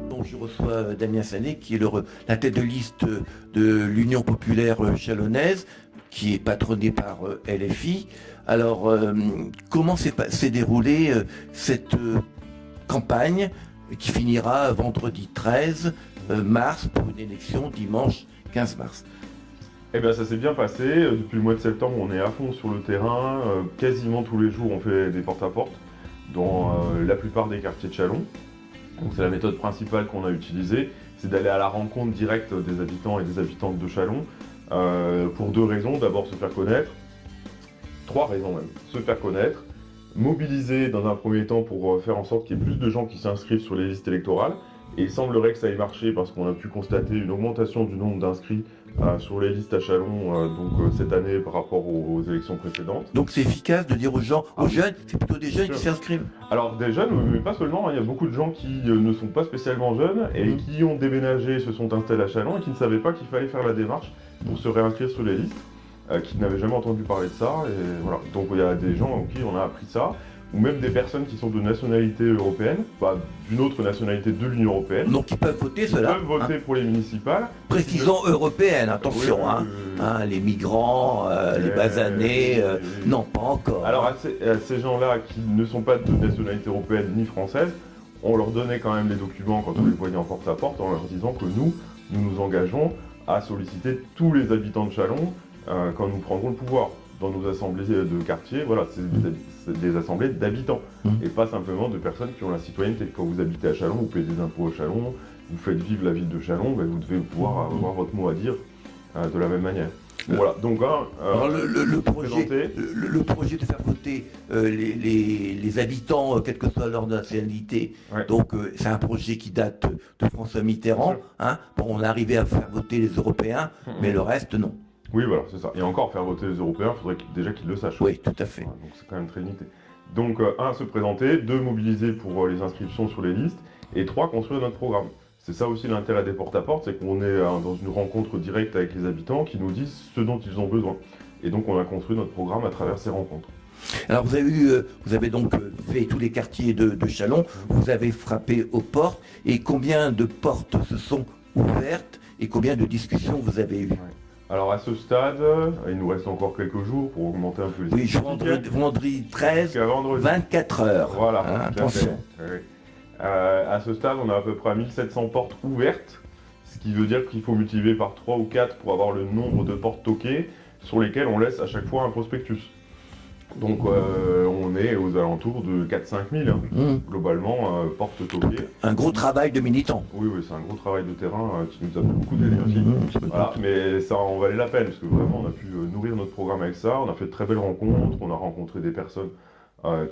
Donc, je reçois Damien Sané, qui est la tête de liste de l'Union populaire chalonnaise, qui est patronnée par LFI. Alors, comment s'est déroulée cette campagne qui finira vendredi 13 mars pour une élection dimanche 15 mars? Eh bien, ça s'est bien passé. Depuis le mois de septembre, on est à fond sur le terrain. Quasiment tous les jours, on fait des porte-à-porte dans la plupart des quartiers de Châlons. Donc, c'est la méthode principale qu'on a utilisée, c'est d'aller à la rencontre directe des habitants et des habitantes de Châlons pour deux raisons. D'abord, se faire connaître. Trois raisons même. Se faire connaître, mobiliser dans un premier temps pour faire en sorte qu'il y ait plus de gens qui s'inscrivent sur les listes électorales. Et il semblerait que ça ait marché parce qu'on a pu constater une augmentation du nombre d'inscrits sur les listes à Châlons cette année par rapport aux élections précédentes. Donc c'est efficace de dire aux gens, aux jeunes, c'est plutôt des jeunes qui s'inscrivent. Alors des jeunes, mais pas seulement, il y a beaucoup de gens qui ne sont pas spécialement jeunes et qui ont déménagé, se sont installés à Châlons et qui ne savaient pas qu'il fallait faire la démarche pour se réinscrire sur les listes, qui n'avaient jamais entendu parler de ça. Et voilà. Donc il y a des gens à qui on a appris ça, ou même des personnes qui sont de nationalité européenne, d'une autre nationalité de l'Union européenne. Donc ils peuvent voter, ceux-là. Ils peuvent voter pour les municipales. Précisons européenne, attention, les migrants, les basanés, non, pas encore. Alors à ces gens-là qui ne sont pas de nationalité européenne ni française, on leur donnait quand même les documents quand on les voyait en porte-à-porte en leur disant que nous nous engageons à solliciter tous les habitants de Châlons quand nous prendrons le pouvoir. Dans nos assemblées de quartier, voilà, c'est des assemblées d'habitants et pas simplement de personnes qui ont la citoyenneté. Quand vous habitez à Châlons, vous payez des impôts à Châlons, vous faites vivre la ville de Châlons, vous devez pouvoir avoir votre mot à dire de la même manière. Bon, voilà, donc alors le projet de faire voter les habitants, quelle que soit leur nationalité, donc c'est un projet qui date de François Mitterrand. Bon, on est arrivé à faire voter les Européens, mais le reste, non. Oui, voilà, c'est ça. Et encore, faire voter les Européens, il faudrait déjà qu'ils le sachent. Oui, tout à fait. Voilà, donc c'est quand même très limité. Donc, se présenter, deux, mobiliser pour les inscriptions sur les listes, et trois, construire notre programme. C'est ça aussi l'intérêt des porte-à-porte, c'est qu'on est dans une rencontre directe avec les habitants qui nous disent ce dont ils ont besoin. Et donc, on a construit notre programme à travers ces rencontres. Alors vous avez donc fait tous les quartiers de Châlons, vous avez frappé aux portes, et combien de portes se sont ouvertes, et combien de discussions vous avez eues? Alors à ce stade, il nous reste encore quelques jours pour augmenter un peu les statistiques. Oui, vendredi 13, 24 heures. Voilà, attention. Oui. À ce stade, on a à peu près 1700 portes ouvertes, ce qui veut dire qu'il faut multiplier par 3 ou 4 pour avoir le nombre de portes toquées sur lesquelles on laisse à chaque fois un prospectus. Donc on est aux alentours de 4-5 000, globalement, portes toquées. Un gros travail de militants. Oui, c'est un gros travail de terrain qui nous a fait beaucoup d'énergie. Voilà, mais ça en valait la peine, parce que vraiment on a pu nourrir notre programme avec ça, on a fait de très belles rencontres, on a rencontré des personnes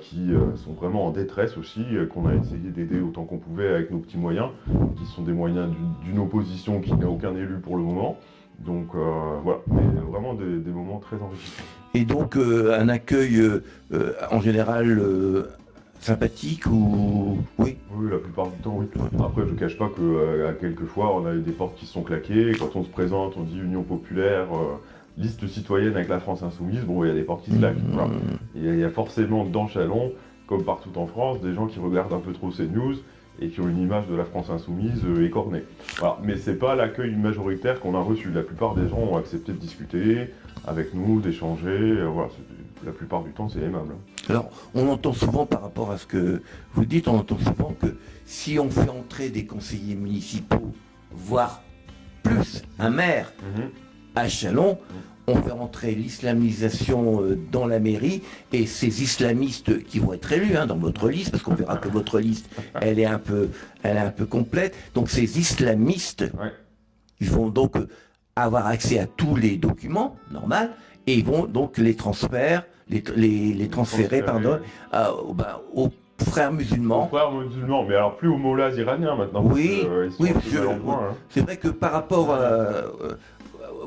qui sont vraiment en détresse aussi, qu'on a essayé d'aider autant qu'on pouvait avec nos petits moyens, qui sont des moyens d'une opposition qui n'a aucun élu pour le moment. Donc voilà, mais vraiment des moments très enrichissants. Et donc un accueil en général sympathique ou... Oui, la plupart du temps, oui. Après, je ne cache pas qu'à quelques fois, on a eu des portes qui se sont claquées. Quand on se présente, on dit Union populaire, liste citoyenne avec la France insoumise, bon, il y a des portes qui se claquent. Voilà. Il y a forcément dans Châlons, comme partout en France, des gens qui regardent un peu trop ces news et qui ont une image de la France insoumise écornée. Voilà. Mais c'est pas l'accueil majoritaire qu'on a reçu. La plupart des gens ont accepté de discuter avec nous, d'échanger. Voilà. La plupart du temps, c'est aimable. Alors, on entend souvent par rapport à ce que vous dites, on entend souvent que si on fait entrer des conseillers municipaux, voire plus un maire à Châlons, on fait entrer l'islamisation dans la mairie, et ces islamistes qui vont être élus dans votre liste, parce qu'on verra que votre liste, elle est un peu complète, donc ces islamistes, ils vont donc avoir accès à tous les documents, normal, et ils vont donc les transférer frères musulmans. Frères musulmans, mais alors plus aux mollahs iraniens maintenant. Oui, oui, Hein. c'est vrai que par rapport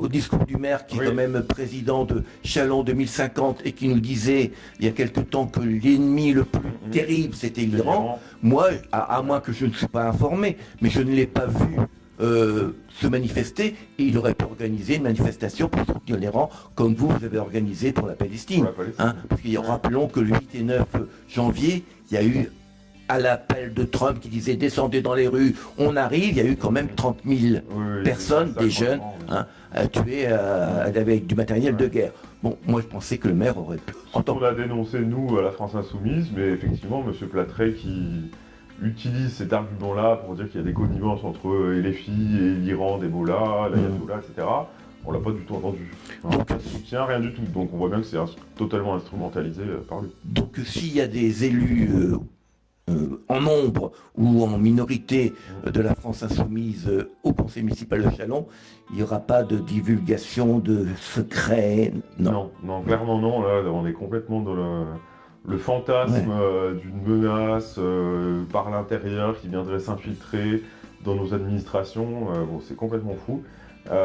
au discours du maire qui est quand même président de Chalon 2050 et qui nous disait il y a quelque temps que l'ennemi le plus terrible c'était l'Iran, moi, à moins que je ne suis pas informé, mais je ne l'ai pas vu se manifester et il aurait pu organiser une manifestation pour soutenir l'Iran comme vous avez organisé pour la Palestine. Hein, parce que rappelons que le 8 et 9 janvier, il y a eu à l'appel de Trump qui disait descendez dans les rues, on arrive, il y a eu quand même 30 000 personnes, des jeunes, tués avec du matériel de guerre. Bon, moi je pensais que le maire aurait pu. On a dénoncé, nous, à la France Insoumise, mais effectivement, M. Plattret qui utilise cet argument-là pour dire qu'il y a des connivences entre LFI et l'Iran, des mollahs, l'ayatollah, etc. On l'a pas du tout entendu. Donc, soutien, rien du tout. Donc on voit bien que c'est totalement instrumentalisé par lui. Donc s'il y a des élus en nombre ou en minorité de la France Insoumise au conseil municipal de Chalon, il n'y aura pas de divulgation de secrets. Non, clairement non. Là, on est complètement dans le fantasme d'une menace par l'intérieur qui viendrait s'infiltrer dans nos administrations. Bon, c'est complètement fou.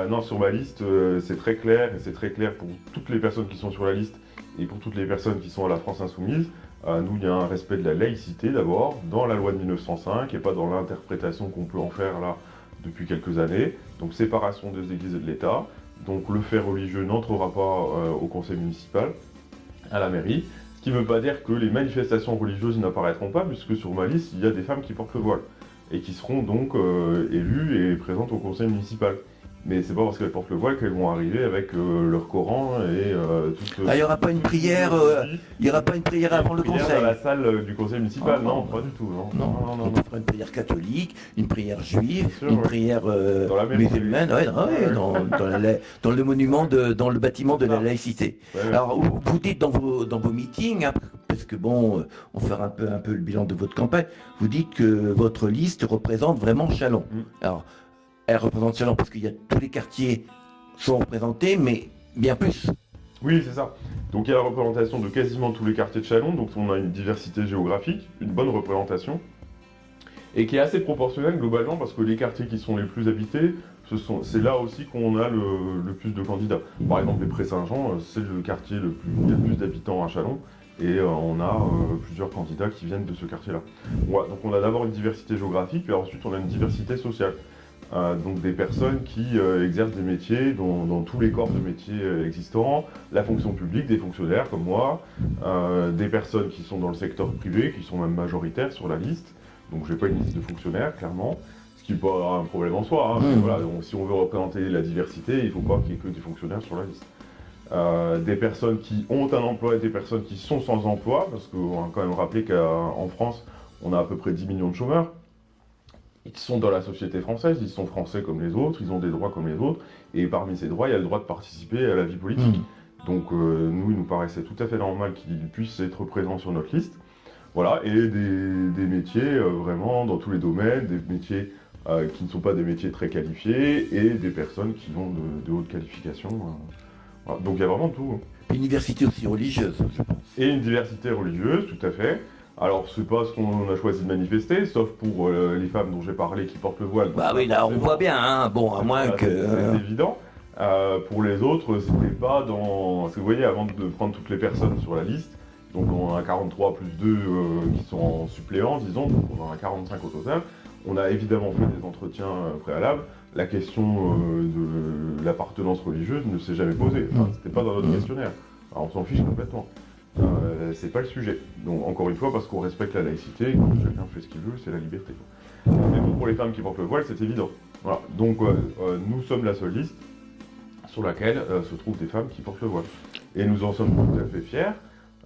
Non, sur ma liste, c'est très clair, et c'est très clair pour toutes les personnes qui sont sur la liste et pour toutes les personnes qui sont à la France Insoumise. Nous, il y a un respect de la laïcité d'abord, dans la loi de 1905, et pas dans l'interprétation qu'on peut en faire là depuis quelques années. Donc séparation des églises et de l'État. Donc le fait religieux n'entrera pas au conseil municipal, à la mairie. Ce qui ne veut pas dire que les manifestations religieuses n'apparaîtront pas, puisque sur ma liste, il y a des femmes qui portent le voile, et qui seront donc élues et présentes au conseil municipal. Mais c'est pas parce qu'elles portent le voile qu'elles vont arriver avec leur Coran et toute. Il n'y aura pas une prière. Il y aura pas une prière avant le conseil. Dans la salle du conseil municipal, non, pas du tout. Non. On fera une prière catholique, une prière juive, une prière musulmane, dans le monument, dans le bâtiment de la laïcité. Alors vous dites dans vos meetings, hein, parce que bon, on fera un peu le bilan de votre campagne. Vous dites que votre liste représente vraiment Chalon. Alors elle représente Chalon parce qu'il y a tous les quartiers sont représentés, mais bien plus. Oui, c'est ça. Donc il y a la représentation de quasiment tous les quartiers de Chalon, donc on a une diversité géographique, une bonne représentation, et qui est assez proportionnelle globalement parce que les quartiers qui sont les plus habités, c'est là aussi qu'on a le plus de candidats. Par exemple, les Prés-Saint-Jean, c'est le quartier il y a le plus d'habitants à Chalon, et on a plusieurs candidats qui viennent de ce quartier-là. Voilà, donc on a d'abord une diversité géographique, puis ensuite on a une diversité sociale. Donc des personnes qui exercent des métiers dans tous les corps de métiers existants, la fonction publique, des fonctionnaires comme moi, des personnes qui sont dans le secteur privé, qui sont même majoritaires sur la liste. Donc j'ai pas une liste de fonctionnaires, clairement, ce qui n'est pas un problème en soi. Hein. Voilà, donc, si on veut représenter la diversité, il ne faut pas qu'il y ait que des fonctionnaires sur la liste. Des personnes qui ont un emploi et des personnes qui sont sans emploi, parce qu'on va quand même rappeler qu'en France, on a à peu près 10 millions de chômeurs. Ils sont dans la société française, ils sont français comme les autres, ils ont des droits comme les autres, et parmi ces droits, il y a le droit de participer à la vie politique. Donc nous, il nous paraissait tout à fait normal qu'ils puissent être présents sur notre liste. Voilà, et des métiers vraiment dans tous les domaines, des métiers qui ne sont pas des métiers très qualifiés, et des personnes qui ont de hautes qualifications. Voilà. Donc il y a vraiment tout. Une diversité aussi religieuse, je pense. Et une diversité religieuse, tout à fait. Alors, c'est pas ce qu'on a choisi de manifester, sauf pour les femmes dont j'ai parlé qui portent le voile. Bah oui, là, on voit bien, hein. Bon, à moins que... C'est évident. Pour les autres, c'était pas dans... Parce que vous voyez, avant de prendre toutes les personnes sur la liste, donc on a 43 plus 2 qui sont en suppléant, disons, donc on en a 45 au total. On a évidemment fait des entretiens préalables. La question de l'appartenance religieuse ne s'est jamais posée. Enfin, c'était pas dans notre questionnaire. Alors, on s'en fiche complètement. C'est pas le sujet. Donc encore une fois, parce qu'on respecte la laïcité, et que chacun fait ce qu'il veut, c'est la liberté. Mais bon, pour les femmes qui portent le voile, c'est évident. Voilà. Donc nous sommes la seule liste sur laquelle se trouvent des femmes qui portent le voile. Et nous en sommes tout à fait fiers.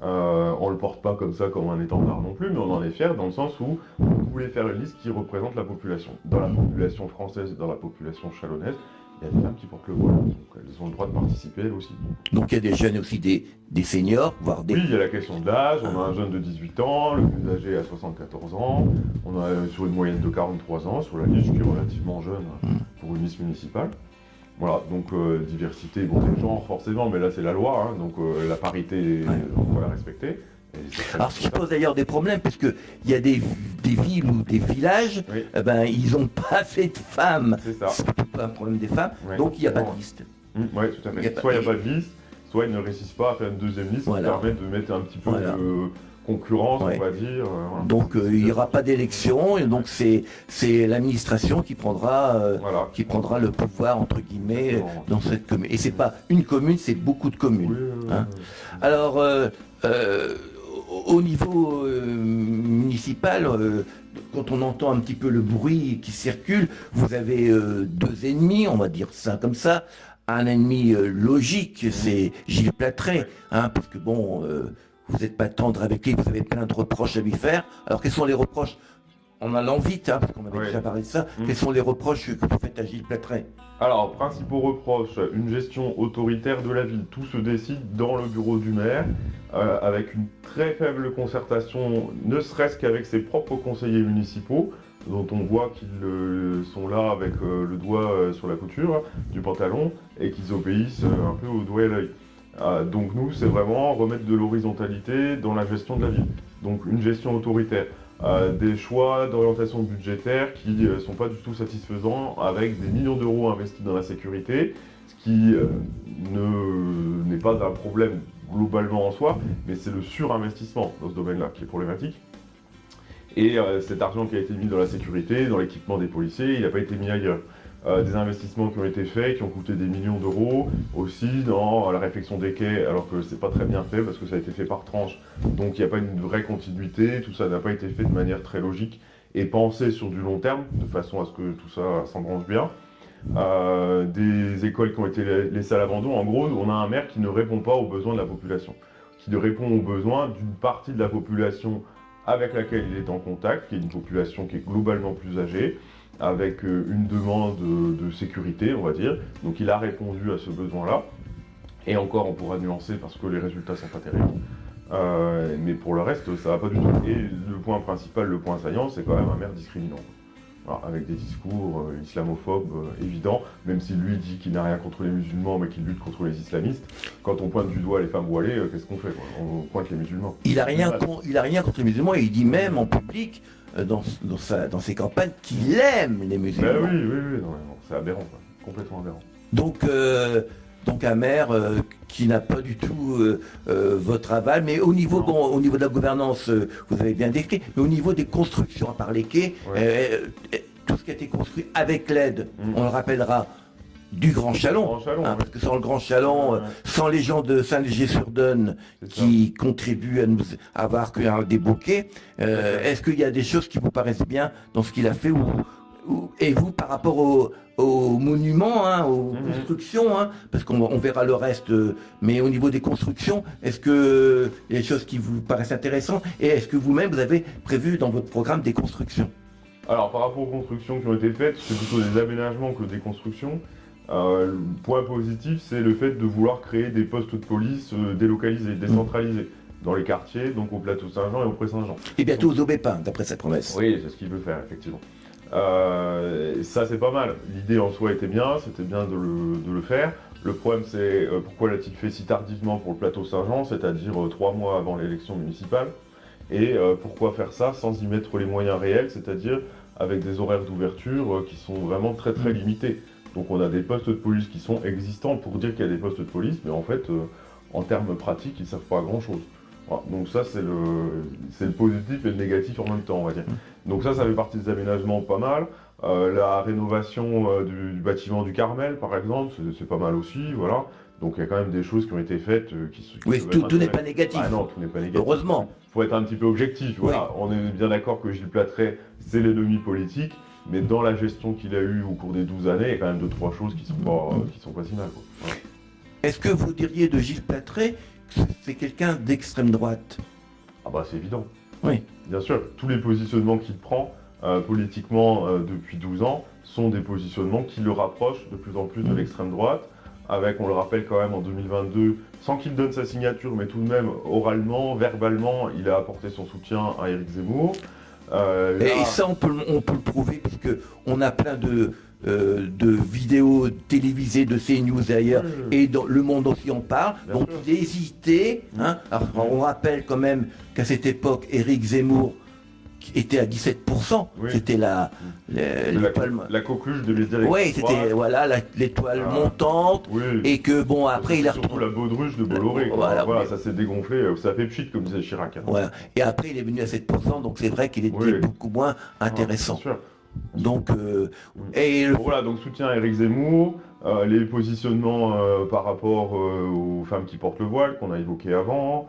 On le porte pas comme ça, comme un étendard non plus, mais on en est fiers dans le sens où vous voulez faire une liste qui représente la population. Dans la population française et dans la population chalonnaise, il y a des femmes qui portent le voile, donc elles ont le droit de participer elles aussi. Donc il y a des jeunes aussi, des seniors, voire des... Oui, il y a la question de l'âge, on a un jeune de 18 ans, le plus âgé à 74 ans, on a sur une moyenne de 43 ans sur la liste, qui est relativement jeune pour une liste municipale. Voilà, donc diversité, bon, des genres forcément, mais là c'est la loi, hein, donc la parité, on va la respecter. Alors, ce qui pose d'ailleurs des problèmes, puisqu'il y a des villes ou des villages, Oui. ils n'ont pas fait de femmes. C'est ça. C'est pas un problème des femmes, Ouais. donc il n'y a pas de liste. Oui, tout à Il y a fait. pas- Soit il n'y a pas de liste, soit ils ne réussissent pas à faire une deuxième liste Voilà. qui permet de mettre un petit peu Voilà. de concurrence, Ouais. on va dire. Voilà. Donc il n'y aura pas d'élection, et donc c'est l'administration qui prendra Voilà. le pouvoir, entre guillemets, Exactement. dans cette commune. Et c'est pas une commune, c'est beaucoup de Oui, communes. Hein. Alors, au niveau municipal, quand on entend un petit peu le bruit qui circule, vous avez deux ennemis, on va dire ça comme ça. Un ennemi logique, c'est Gilles Plattret, hein, parce que bon, vous n'êtes pas tendre avec lui, vous avez plein de reproches à lui faire. Alors quels sont les reproches? En allant vite, hein, parce qu'on avait déjà parlé de ça, quels sont les reproches que vous faites à Gilles Plattret? Alors, principaux reproches, une gestion autoritaire de la ville. Tout se décide dans le bureau du maire, avec une très faible concertation, ne serait-ce qu'avec ses propres conseillers municipaux, dont on voit qu'ils sont là avec le doigt sur la couture du pantalon, et qu'ils obéissent un peu au doigt et à l'œil. Donc nous, c'est vraiment remettre de l'horizontalité dans la gestion de la ville. Donc une gestion autoritaire. Des choix d'orientation budgétaire qui ne sont pas du tout satisfaisants, avec des millions d'euros investis dans la sécurité, ce qui n'est pas un problème globalement en soi, mais c'est le surinvestissement dans ce domaine-là qui est problématique. Et cet argent qui a été mis dans la sécurité, dans l'équipement des policiers, il n'a pas été mis ailleurs. Des investissements qui ont été faits, qui ont coûté des millions d'euros, aussi dans la réfection des quais, alors que c'est pas très bien fait parce que ça a été fait par tranche. Donc il n'y a pas une vraie continuité, tout ça n'a pas été fait de manière très logique et pensé sur du long terme, de façon à ce que tout ça s'engrange bien. Des écoles qui ont été laissées à l'abandon. En gros, on a un maire qui ne répond pas aux besoins de la population, qui ne répond aux besoins d'une partie de la population avec laquelle il est en contact, qui est une population qui est globalement plus âgée, avec une demande de sécurité, on va dire. Donc il a répondu à ce besoin-là. Et encore, on pourra nuancer parce que les résultats sont pas terribles. Mais pour le reste, ça va pas du tout. Et le point principal, le point saillant, c'est quand même un maire discriminant. Alors, avec des discours islamophobes évidents, même si lui dit qu'il n'a rien contre les musulmans, mais qu'il lutte contre les islamistes. Quand on pointe du doigt les femmes voilées, qu'est-ce qu'on fait, quoi? On pointe les musulmans. Il a rien contre les musulmans, et il dit même en public, dans ses campagnes, qu'il aime les musulmans. Ben oui, non, c'est aberrant, quoi. Complètement aberrant. Donc un maire qui n'a pas du tout votre aval, mais au niveau de la gouvernance, vous avez bien décrit, mais au niveau des constructions, à part les quais, tout ce qui a été construit avec l'aide, on le rappellera, du Grand Chalon, parce que sans le Grand Chalon, sans les gens de Saint-Léger-sur-Donne qui contribuent à nous avoir des bouquets, est-ce qu'il y a des choses qui vous paraissent bien dans ce qu'il a fait et vous, par rapport aux monuments, aux constructions, parce qu'on verra le reste, mais au niveau des constructions, est-ce qu'il y a des choses qui vous paraissent intéressantes, et est-ce que vous-même, vous avez prévu dans votre programme des constructions? Alors, par rapport aux constructions qui ont été faites, c'est plutôt des aménagements que des constructions. Le point positif, c'est le fait de vouloir créer des postes de police délocalisés, décentralisés, dans les quartiers, donc au plateau Saint-Jean et au Pré-Saint-Jean. Et bientôt aux Aubépins, d'après sa promesse. Oui, c'est ce qu'il veut faire, effectivement. Ça, c'est pas mal. L'idée en soi était bien, c'était bien de le faire. Le problème, c'est pourquoi l'a-t-il fait si tardivement pour le plateau Saint-Jean, c'est-à-dire 3 mois avant l'élection municipale, et pourquoi faire ça sans y mettre les moyens réels, c'est-à-dire avec des horaires d'ouverture qui sont vraiment très très limités. Donc on a des postes de police qui sont existants pour dire qu'il y a des postes de police, mais en fait, en termes pratiques, ils ne servent pas à grand-chose. Voilà. Donc ça, c'est le positif et le négatif en même temps, on va dire. Donc ça fait partie des aménagements pas mal. La rénovation du bâtiment du Carmel, par exemple, c'est pas mal aussi, voilà. Donc il y a quand même des choses qui ont été faites oui, tout n'est pas négatif. Ah non, tout n'est pas négatif. Heureusement. Il faut être un petit peu objectif. Voilà. On est bien d'accord que Gilles Plattret, c'est l'ennemi politique, mais dans la gestion qu'il a eue au cours des 12 années, il y a quand même 2-3 choses qui sont pas si mal, quoi. Voilà. Est-ce que vous diriez de Gilles Plattret que c'est quelqu'un d'extrême droite? Ah bah c'est évident. Oui. Bien sûr, tous les positionnements qu'il prend politiquement depuis 12 ans sont des positionnements qui le rapprochent de plus en plus de l'extrême droite, avec, on le rappelle quand même, en 2022, sans qu'il donne sa signature, mais tout de même, oralement, verbalement, il a apporté son soutien à Éric Zemmour. Et ça, on peut le prouver, puisque on a plein de vidéos télévisées de CNews d'ailleurs, et dans Le Monde aussi en parle. Donc il hésitait. Hein. Alors, on rappelle quand même qu'à cette époque, Éric Zemmour était à 17%. C'était la coqueluche de médias. Oui, c'était l'étoile montante. Oui. Et que bon, après il a surtout la baudruche de Bolloré. Voilà, ça s'est dégonflé, ça fait pchit comme disait Chirac. Hein. Voilà. Et après il est venu à 7%, donc c'est vrai qu'il était beaucoup moins intéressant. Bien sûr. Donc, voilà, donc soutien à Éric Zemmour, les positionnements par rapport aux femmes qui portent le voile qu'on a évoqué avant,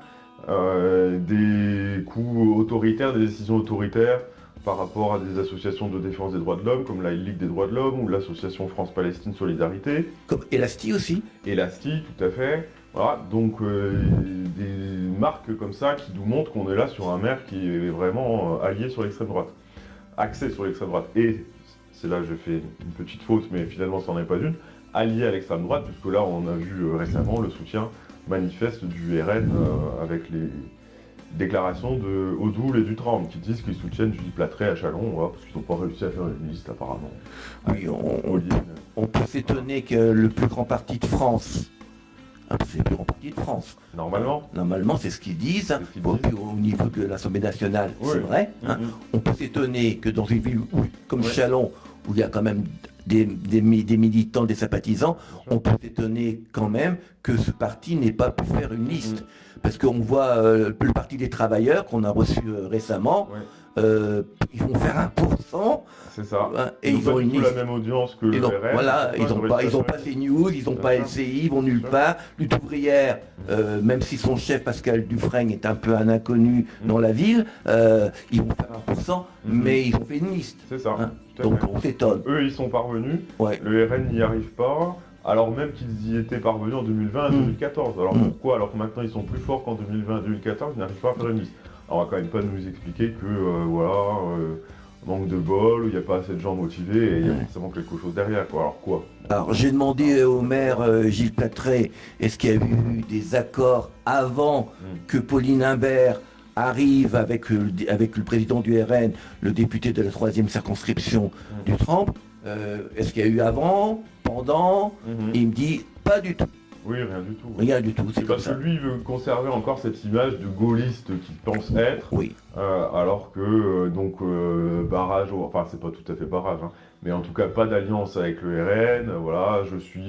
des coups autoritaires, des décisions autoritaires par rapport à des associations de défense des droits de l'homme comme la Ligue des droits de l'homme ou l'association France-Palestine Solidarité. Comme Elasti aussi. Elasti, tout à fait. Voilà, donc des marques comme ça qui nous montrent qu'on est là sur un maire qui est vraiment allié sur l'extrême droite. Axé sur l'extrême droite. Et c'est là que j'ai fait une petite faute, mais finalement ça n'en est pas une, allié à l'extrême droite, puisque là on a vu récemment le soutien manifeste du RN avec les déclarations de Odoul et Dutrambe qui disent qu'ils soutiennent Judith Platré à Châlons, voilà, parce qu'ils n'ont pas réussi à faire une liste apparemment. Oui, on peut s'étonner que le plus grand parti de France, c'est le plus grand parti de France. Normalement, c'est ce qu'ils disent. Au niveau de l'Assemblée nationale, c'est vrai. Hein. On peut s'étonner que dans une ville comme Châlons, où il y a quand même des militants, des sympathisants, on peut s'étonner quand même que ce parti n'ait pas pu faire une liste. Parce qu'on voit le Parti des travailleurs qu'on a reçu récemment, ils vont faire 1%. C'est ça. Et ils ont la même audience que le RN. Voilà, ils n'ont pas CNews, ils n'ont pas LCI, ils vont nulle part. Lutte ouvrière, même si son chef Pascal Dufresne est un peu un inconnu dans la ville, ils vont faire 1%, mais ils ont fait une liste. C'est ça. Hein. Donc on s'étonne. Eux, ils sont parvenus. Le RN n'y arrive pas. Alors même qu'ils y étaient parvenus en 2020 et 2014. Alors pourquoi? Alors que maintenant ils sont plus forts qu'en 2020 et 2014, ils n'arrivent pas à faire une liste. Alors on va quand même pas nous expliquer que manque de bol, il n'y a pas assez de gens motivés et il y a forcément quelque chose derrière. Alors quoi? Alors j'ai demandé au maire Gilles Platré, est-ce qu'il y a eu des accords avant que Pauline Imbert arrive avec le président du RN, le député de la 3e circonscription du Tremble. Est-ce qu'il y a eu avant, pendant? Et il me dit pas du tout. Oui, rien du tout. Rien du tout, c'est comme parce ça. Que lui, il veut conserver encore cette image de gaulliste qu'il pense être, alors que, barrage, enfin c'est pas tout à fait barrage, hein, mais en tout cas pas d'alliance avec le RN, voilà, je suis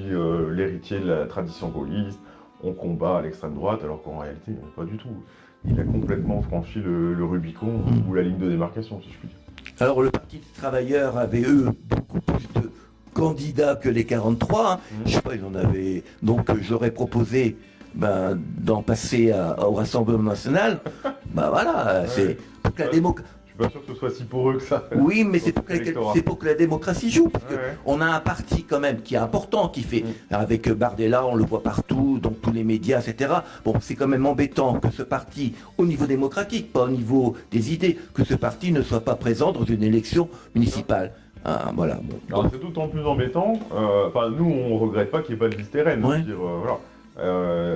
l'héritier de la tradition gaulliste, on combat à l'extrême droite, alors qu'en réalité, pas du tout. Il a complètement franchi le Rubicon, ou la ligne de démarcation, si je puis dire. Alors le Parti des travailleurs avait, eux, beaucoup plus de candidats que les 43, hein. Je sais pas, ils en avaient... Donc j'aurais proposé d'en passer au Rassemblement National. Voilà, c'est pour que la démocratie... Je suis pas sûr que ce soit si poreux que ça. Oui, mais c'est pour que la démocratie joue. Parce qu'on a un parti quand même qui est important, qui fait, avec Bardella, on le voit partout, dans tous les médias, etc. Bon, c'est quand même embêtant que ce parti, au niveau démocratique, pas au niveau des idées, que ce parti ne soit pas présent dans une élection municipale. Ah, voilà. Bon. Alors c'est d'autant plus embêtant, nous on regrette pas qu'il n'y ait pas de liste RN,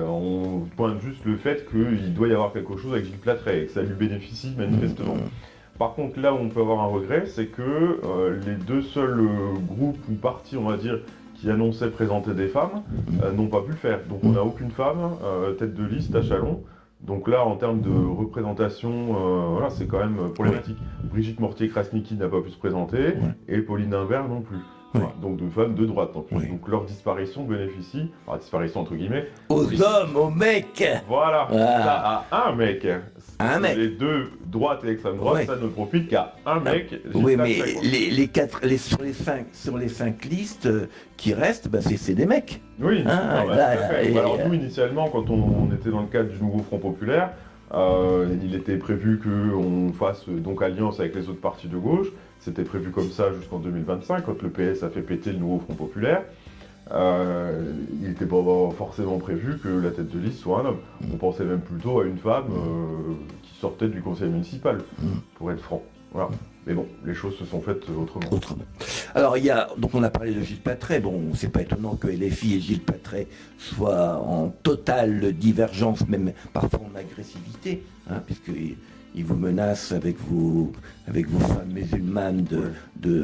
on pointe juste le fait qu'il doit y avoir quelque chose avec Gilles Platré et que ça lui bénéficie manifestement. Par contre, là où on peut avoir un regret, c'est que les deux seuls groupes ou partis, on va dire, qui annonçaient présenter des femmes, n'ont pas pu le faire. Donc on n'a aucune femme tête de liste à Châlons. Donc là, en termes de représentation, c'est quand même problématique. Brigitte Mortier-Krasniki n'a pas pu se présenter, et Pauline Imbert non plus. Voilà, donc de femmes de droite en plus. Donc leur disparition bénéficie, disparition entre guillemets, aux hommes, aux mecs. Voilà, ça à un mec. Un mec. Les deux droites et extrême droite, ça ne profite qu'à un mec. Oui, mais sur les 5 listes qui restent, c'est des mecs. Oui. Alors nous, initialement, quand on était dans le cadre du nouveau Front Populaire, il était prévu qu'on fasse donc alliance avec les autres partis de gauche. C'était prévu comme ça jusqu'en 2025, quand le PS a fait péter le nouveau Front Populaire. Il n'était pas forcément prévu que la tête de liste soit un homme. On pensait même plutôt à une femme qui sortait du conseil municipal, pour être franc. Voilà. Mais bon, les choses se sont faites autrement. Alors, donc on a parlé de Gilles Platré. Bon, c'est pas étonnant que LFI et Gilles Platré soient en totale divergence, même parfois en agressivité, puisque ils vous menacent avec vos femmes musulmanes de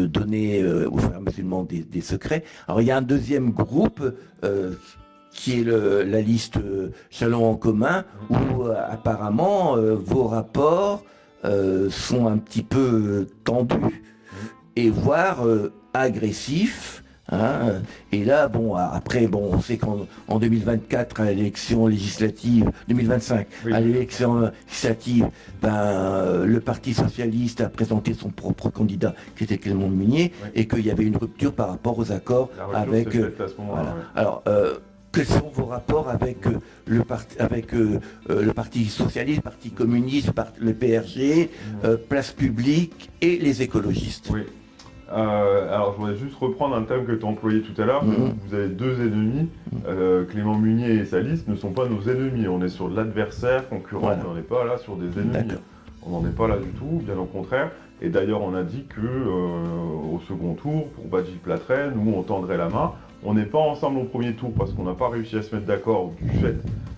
donner aux frères musulmans des secrets. Alors il y a un deuxième groupe qui est la liste Chalon en commun, où apparemment vos rapports sont un petit peu tendus et voire agressifs. Hein. Et là, bon, après, bon, on sait qu'en 2024, à l'élection législative, 2025, oui. À l'élection législative, le Parti socialiste a présenté son propre candidat, qui était Clément Munier, oui. Et qu'il y avait une rupture par rapport aux accords avec. Voilà. Ouais. Alors. Quels sont vos rapports avec le Parti socialiste, le Parti communiste, le PRG, Place publique et les écologistes? Oui. Alors, je voudrais juste reprendre un terme que tu as employé tout à l'heure. Vous avez deux ennemis. Clément Munier et sa liste ne sont pas nos ennemis. On est sur de l'adversaire concurrent, voilà. On n'est pas là sur des ennemis. On n'en est pas là du tout, bien au contraire. Et d'ailleurs, on a dit que au second tour, pour Badji Platret, nous, on tendrait la main. On n'est pas ensemble au premier tour parce qu'on n'a pas réussi à se mettre d'accord du fait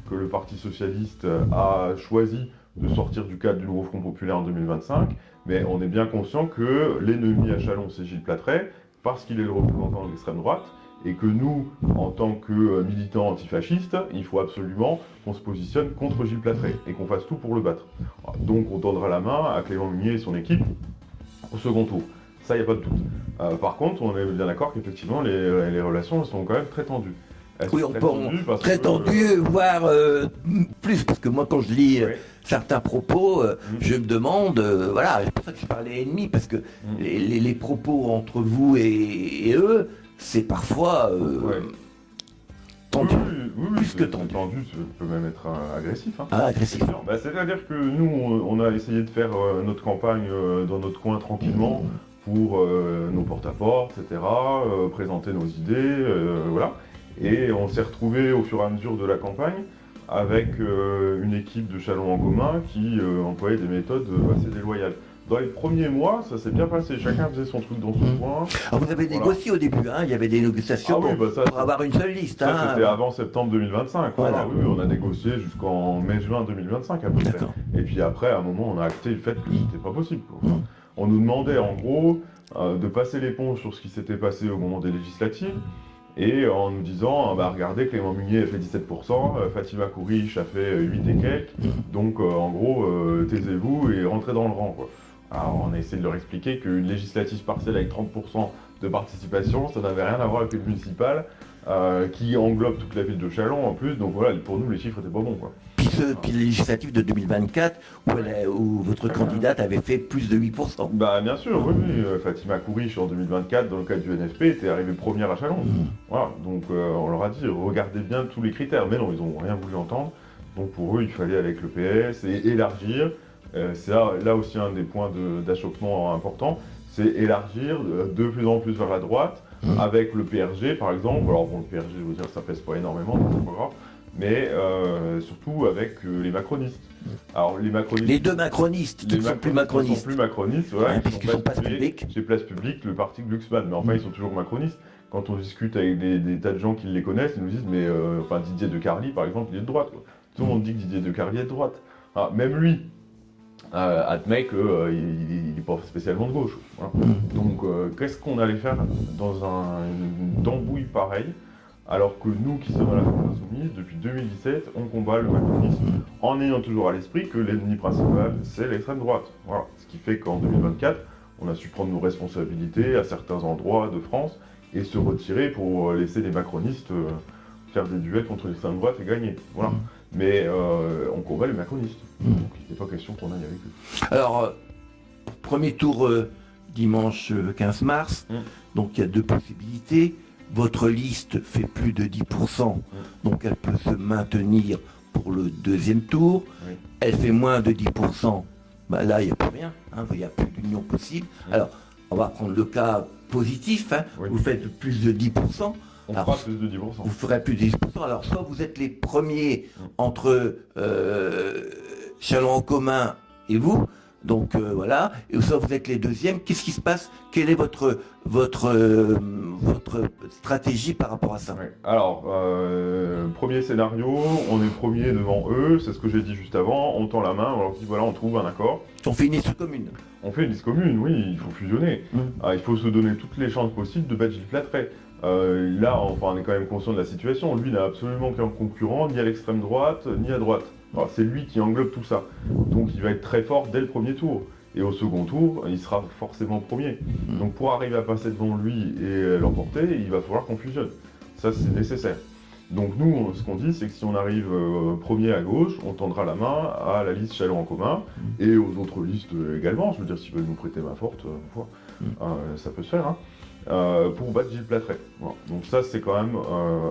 que le Parti socialiste a choisi de sortir du cadre du nouveau Front populaire en 2025, mais on est bien conscient que l'ennemi à Châlons, c'est Gilles Platret, parce qu'il est le représentant de l'extrême droite, et que nous, en tant que militants antifascistes, il faut absolument qu'on se positionne contre Gilles Platret, et qu'on fasse tout pour le battre. Donc on tendra la main à Clément Munier et son équipe au second tour. Ça, il n'y a pas de doute. Par contre, on est bien d'accord qu'effectivement, les relations sont quand même très tendues. Oui, très tendues, voire plus, parce que moi, quand je lis certains propos, je me demande, voilà, c'est pour ça que je parlais ennemis, parce que les propos entre vous et eux, c'est parfois tendu. Oui, plus que tendu. Tendu, ça peut même être agressif. Hein. Ah, agressif. C'est-à-dire que nous, on a essayé de faire notre campagne dans notre coin tranquillement. Pour nos porte-à-porte, etc., présenter nos idées, voilà. Et on s'est retrouvé au fur et à mesure de la campagne avec une équipe de Châlons en commun qui employait des méthodes assez déloyales. Dans les premiers mois, ça s'est bien passé, chacun faisait son truc dans son coin. Alors vous avez négocié au début, hein, il y avait des négociations pour avoir une seule liste. Ça, c'était avant septembre 2025. Voilà. Oui, on a négocié jusqu'en mai-juin 2025 à peu près. Et puis après, à un moment, on a acté le fait que c'était pas possible. On nous demandait en gros de passer l'éponge sur ce qui s'était passé au moment des législatives et en nous disant regardez, Clément Munier a fait 17%, Fatima Kourish a fait 8 et quelques, donc en gros taisez-vous et rentrez dans le rang, quoi. Alors on a essayé de leur expliquer qu'une législative partielle avec 30% de participation, ça n'avait rien à voir avec le municipal qui englobe toute la ville de Châlons en plus, donc voilà, pour nous les chiffres étaient pas bons, quoi. Puis les législatives de 2024, où votre candidate avait fait plus de 8%. Bien sûr, oui. Fatima Kourish en 2024, dans le cadre du NFP, était arrivée première à Châlons. Voilà, donc on leur a dit, regardez bien tous les critères, mais non, ils n'ont rien voulu entendre. Donc pour eux, il fallait aller avec le PS et élargir. C'est là aussi un des points d'achoppement important, c'est élargir de plus en plus vers la droite, avec le PRG par exemple. Alors bon, le PRG, je veux dire, ça pèse pas énormément, donc c'est pas grave. Mais surtout avec les macronistes. Alors les macronistes. Les deux macronistes qui ne sont plus macronistes. Ils sont plus macronistes, voilà, puisqu'ils sont Place publique. Chez Place publique, le parti Glucksmann. Mais enfin, ils sont toujours macronistes. Quand on discute avec des tas de gens qui les connaissent, ils nous disent, mais Didier de Carly, par exemple, il est de droite, quoi. Tout le monde dit que Didier de Carly est de droite. Alors, même lui admet qu'il n'est pas spécialement de gauche. Voilà. Donc, qu'est-ce qu'on allait faire dans une tambouille pareille? Alors que nous qui sommes à la France Insoumise, depuis 2017, on combat le macronisme en ayant toujours à l'esprit que l'ennemi principal, c'est l'extrême droite. Voilà. Ce qui fait qu'en 2024, on a su prendre nos responsabilités à certains endroits de France et se retirer pour laisser les macronistes faire des duels contre l'extrême droite et gagner. Voilà. Mais on combat les macronistes. Donc il n'est pas question qu'on aille avec eux. Alors, premier tour dimanche 15 mars, donc il y a deux possibilités. Votre liste fait plus de 10%, donc elle peut se maintenir pour le deuxième tour. Oui. Elle fait moins de 10%, là il n'y a plus rien, hein, il n'y a plus d'union possible. Alors, on va prendre le cas positif, hein, vous faites plus de 10%. On fera plus de 10%. Vous ferez plus de 10%. Alors, soit vous êtes les premiers entre Châlons en commun et vous, Donc voilà, et ça vous êtes les deuxièmes. Qu'est-ce qui se passe? Quelle est votre stratégie par rapport à ça? Ouais. Alors, premier scénario, on est premier devant eux, c'est ce que j'ai dit juste avant, on tend la main, on leur dit voilà, on trouve un accord. On fait une liste commune. On fait une liste commune, oui, il faut fusionner. Il faut se donner toutes les chances possibles de battre Gilles Platret. Là, enfin, on est quand même conscient de la situation. Lui, il n'a absolument aucun concurrent, ni à l'extrême droite, ni à droite. Alors, c'est lui qui englobe tout ça. Donc, il va être très fort dès le premier tour. Et au second tour, il sera forcément premier. Donc, pour arriver à passer devant lui et l'emporter, il va falloir qu'on fusionne. Ça, c'est nécessaire. Donc, nous, ce qu'on dit, c'est que si on arrive premier à gauche, on tendra la main à la liste Châlons en commun et aux autres listes également. Je veux dire, s'ils veulent nous prêter main forte, ça peut se faire. Pour battre Gilles Platret. Voilà. Donc ça, c'est quand même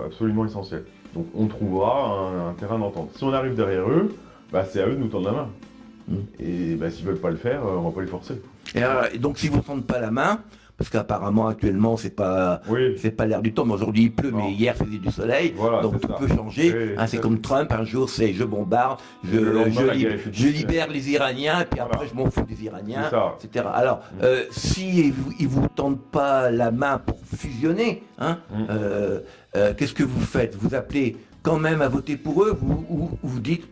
absolument essentiel. Donc on trouvera un terrain d'entente. Si on arrive derrière eux, c'est à eux de nous tendre la main. Et s'ils veulent pas le faire, on va pas les forcer. Et donc si vous ne tendez pas la main, parce qu'apparemment actuellement c'est pas l'air du temps, mais aujourd'hui il pleut, mais hier faisait du soleil, voilà, donc tout peut changer. C'est comme Trump, un jour c'est je bombarde, je libère les Iraniens, et puis après je m'en fous des Iraniens, etc. Alors si ils vous tendent pas la main pour fusionner, qu'est-ce que vous faites? Vous appelez quand même à voter pour eux, ou vous dites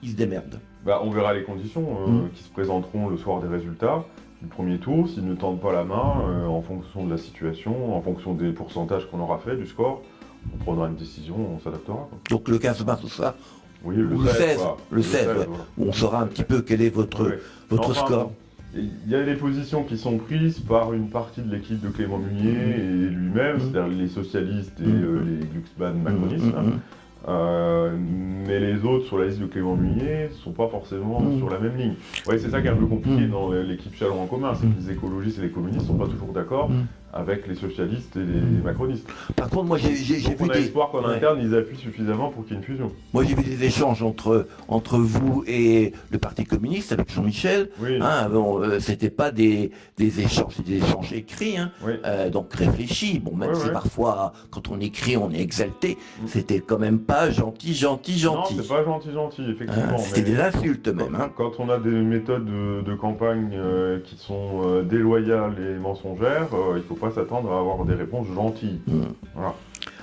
ils se démerdent? On verra les conditions qui se présenteront le soir des résultats du premier tour. S'ils ne tendent pas la main, en fonction de la situation, en fonction des pourcentages qu'on aura fait, du score, on prendra une décision, on s'adaptera. Donc le 15 mars, tout ça, oui, ou le 16, où on saura un petit peu quel est votre score. Il y a des positions qui sont prises par une partie de l'équipe de Clément Munier et lui-même, c'est-à-dire les socialistes et les Glucksmann macronistes. Mais les autres sur la liste de Clément Munier ne sont pas forcément sur la même ligne. Ouais, c'est ça qui est un peu compliqué dans l'équipe Châlons en commun, c'est que les écologistes et les communistes ne sont pas toujours d'accord avec les socialistes et les macronistes. Par contre, moi j'ai vu on a espoir qu'en interne ils appuient suffisamment pour qu'il y ait une fusion. Moi j'ai vu des échanges entre vous et le Parti communiste avec Jean-Michel. C'était pas des échanges, c'était des échanges écrits, donc réfléchis. Bon, même si parfois quand on écrit on est exalté, c'était quand même pas gentil. Non, c'est pas gentil, effectivement. C'était des insultes même. Quand on a des méthodes de campagne qui sont déloyales et mensongères, il faut pas s'attendre à avoir des réponses gentilles. Voilà.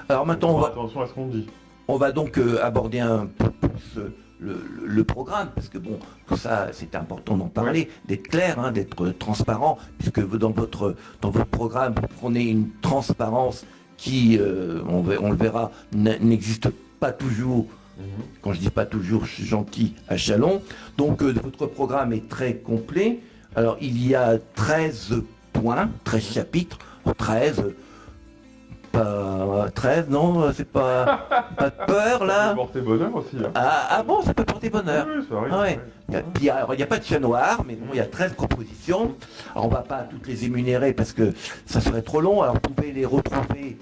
Alors maintenant, attention à ce qu'on dit. On va donc aborder un peu plus le programme, parce que bon, tout ça, c'est important d'en parler, d'être clair, d'être transparent, puisque dans votre programme, vous prenez une transparence qui, on le verra, n'existe pas toujours. Quand je dis pas toujours, je suis gentil à Châlons. Donc votre programme est très complet. Alors il y a 13 points, 13 chapitres, 13, pas 13, non, c'est pas de peur là. Ça peut porter bonheur aussi. Bon, ça peut porter bonheur. Oui, ça arrive. Il n'y a pas de chat noir, mais bon, il y a 13 propositions. Alors on va pas toutes les énumérer parce que ça serait trop long. Alors vous pouvez les retrouver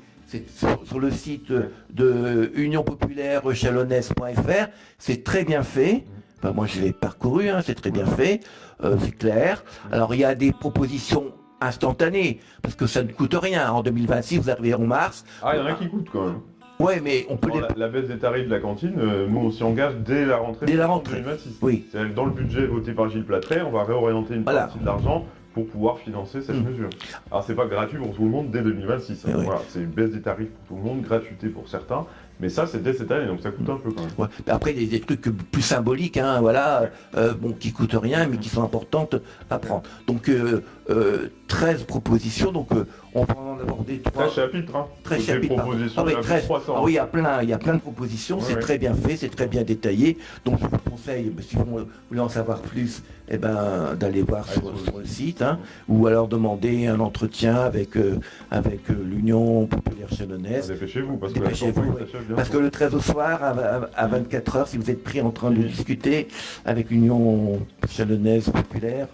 sur le site de unionpopulaire-chalonnaise.fr. C'est très bien fait. Enfin, moi je l'ai parcouru, c'est très bien fait, c'est clair. Alors il y a des propositions instantanées, parce que ça ne coûte rien. En 2026, vous arrivez en mars. Il y en a qui coûtent quand même. Ouais, mais on peut la baisse des tarifs de la cantine, nous on s'y engage dès la rentrée. 2026. Oui. C'est dans le budget voté par Gilles Platret, on va réorienter une partie de l'argent pour pouvoir financer cette mesure. Alors c'est pas gratuit pour tout le monde dès 2026. Voilà, c'est une baisse des tarifs pour tout le monde, gratuité pour certains. Mais ça, c'est dès cette année, donc ça coûte un peu quand même. Ouais. Après, il y a des trucs plus symboliques, qui coûtent rien, mais qui sont importantes à prendre. Donc, 13 propositions, donc on va en aborder 13 chapitres, 13 chapitres. Propositions, 300. Il y a plein de propositions, c'est très bien fait, c'est très bien détaillé. Donc, je vous conseille, si vous voulez en savoir plus, d'aller voir sur le site, ou alors demander un entretien avec l'Union populaire chalonnaise. Dépêchez-vous, parce que le 13 au soir, à 24h, si vous êtes pris en train de discuter avec l'Union chalonnaise populaire,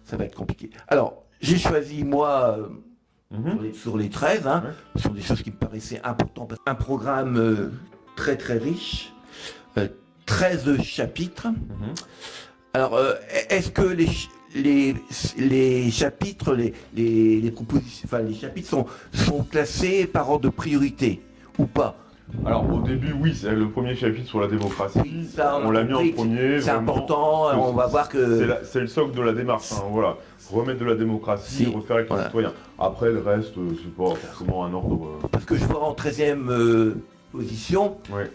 ça va être compliqué. Alors, j'ai choisi, moi, sur les 13, ce sont des choses qui me paraissaient importantes. Un programme très très riche, 13 chapitres. Alors, est-ce que les chapitres, les propositions, les chapitres sont classés par ordre de priorité ou pas? Alors au début, oui, c'est le premier chapitre sur la démocratie. Oui, ça, on l'a mis en premier. C'est important, on va voir que... C'est le socle de la démarche, hein, voilà. Remettre de la démocratie, refaire avec les citoyens. Après, le reste, c'est pas forcément un ordre... Parce que je vois en 13e position, Ouais.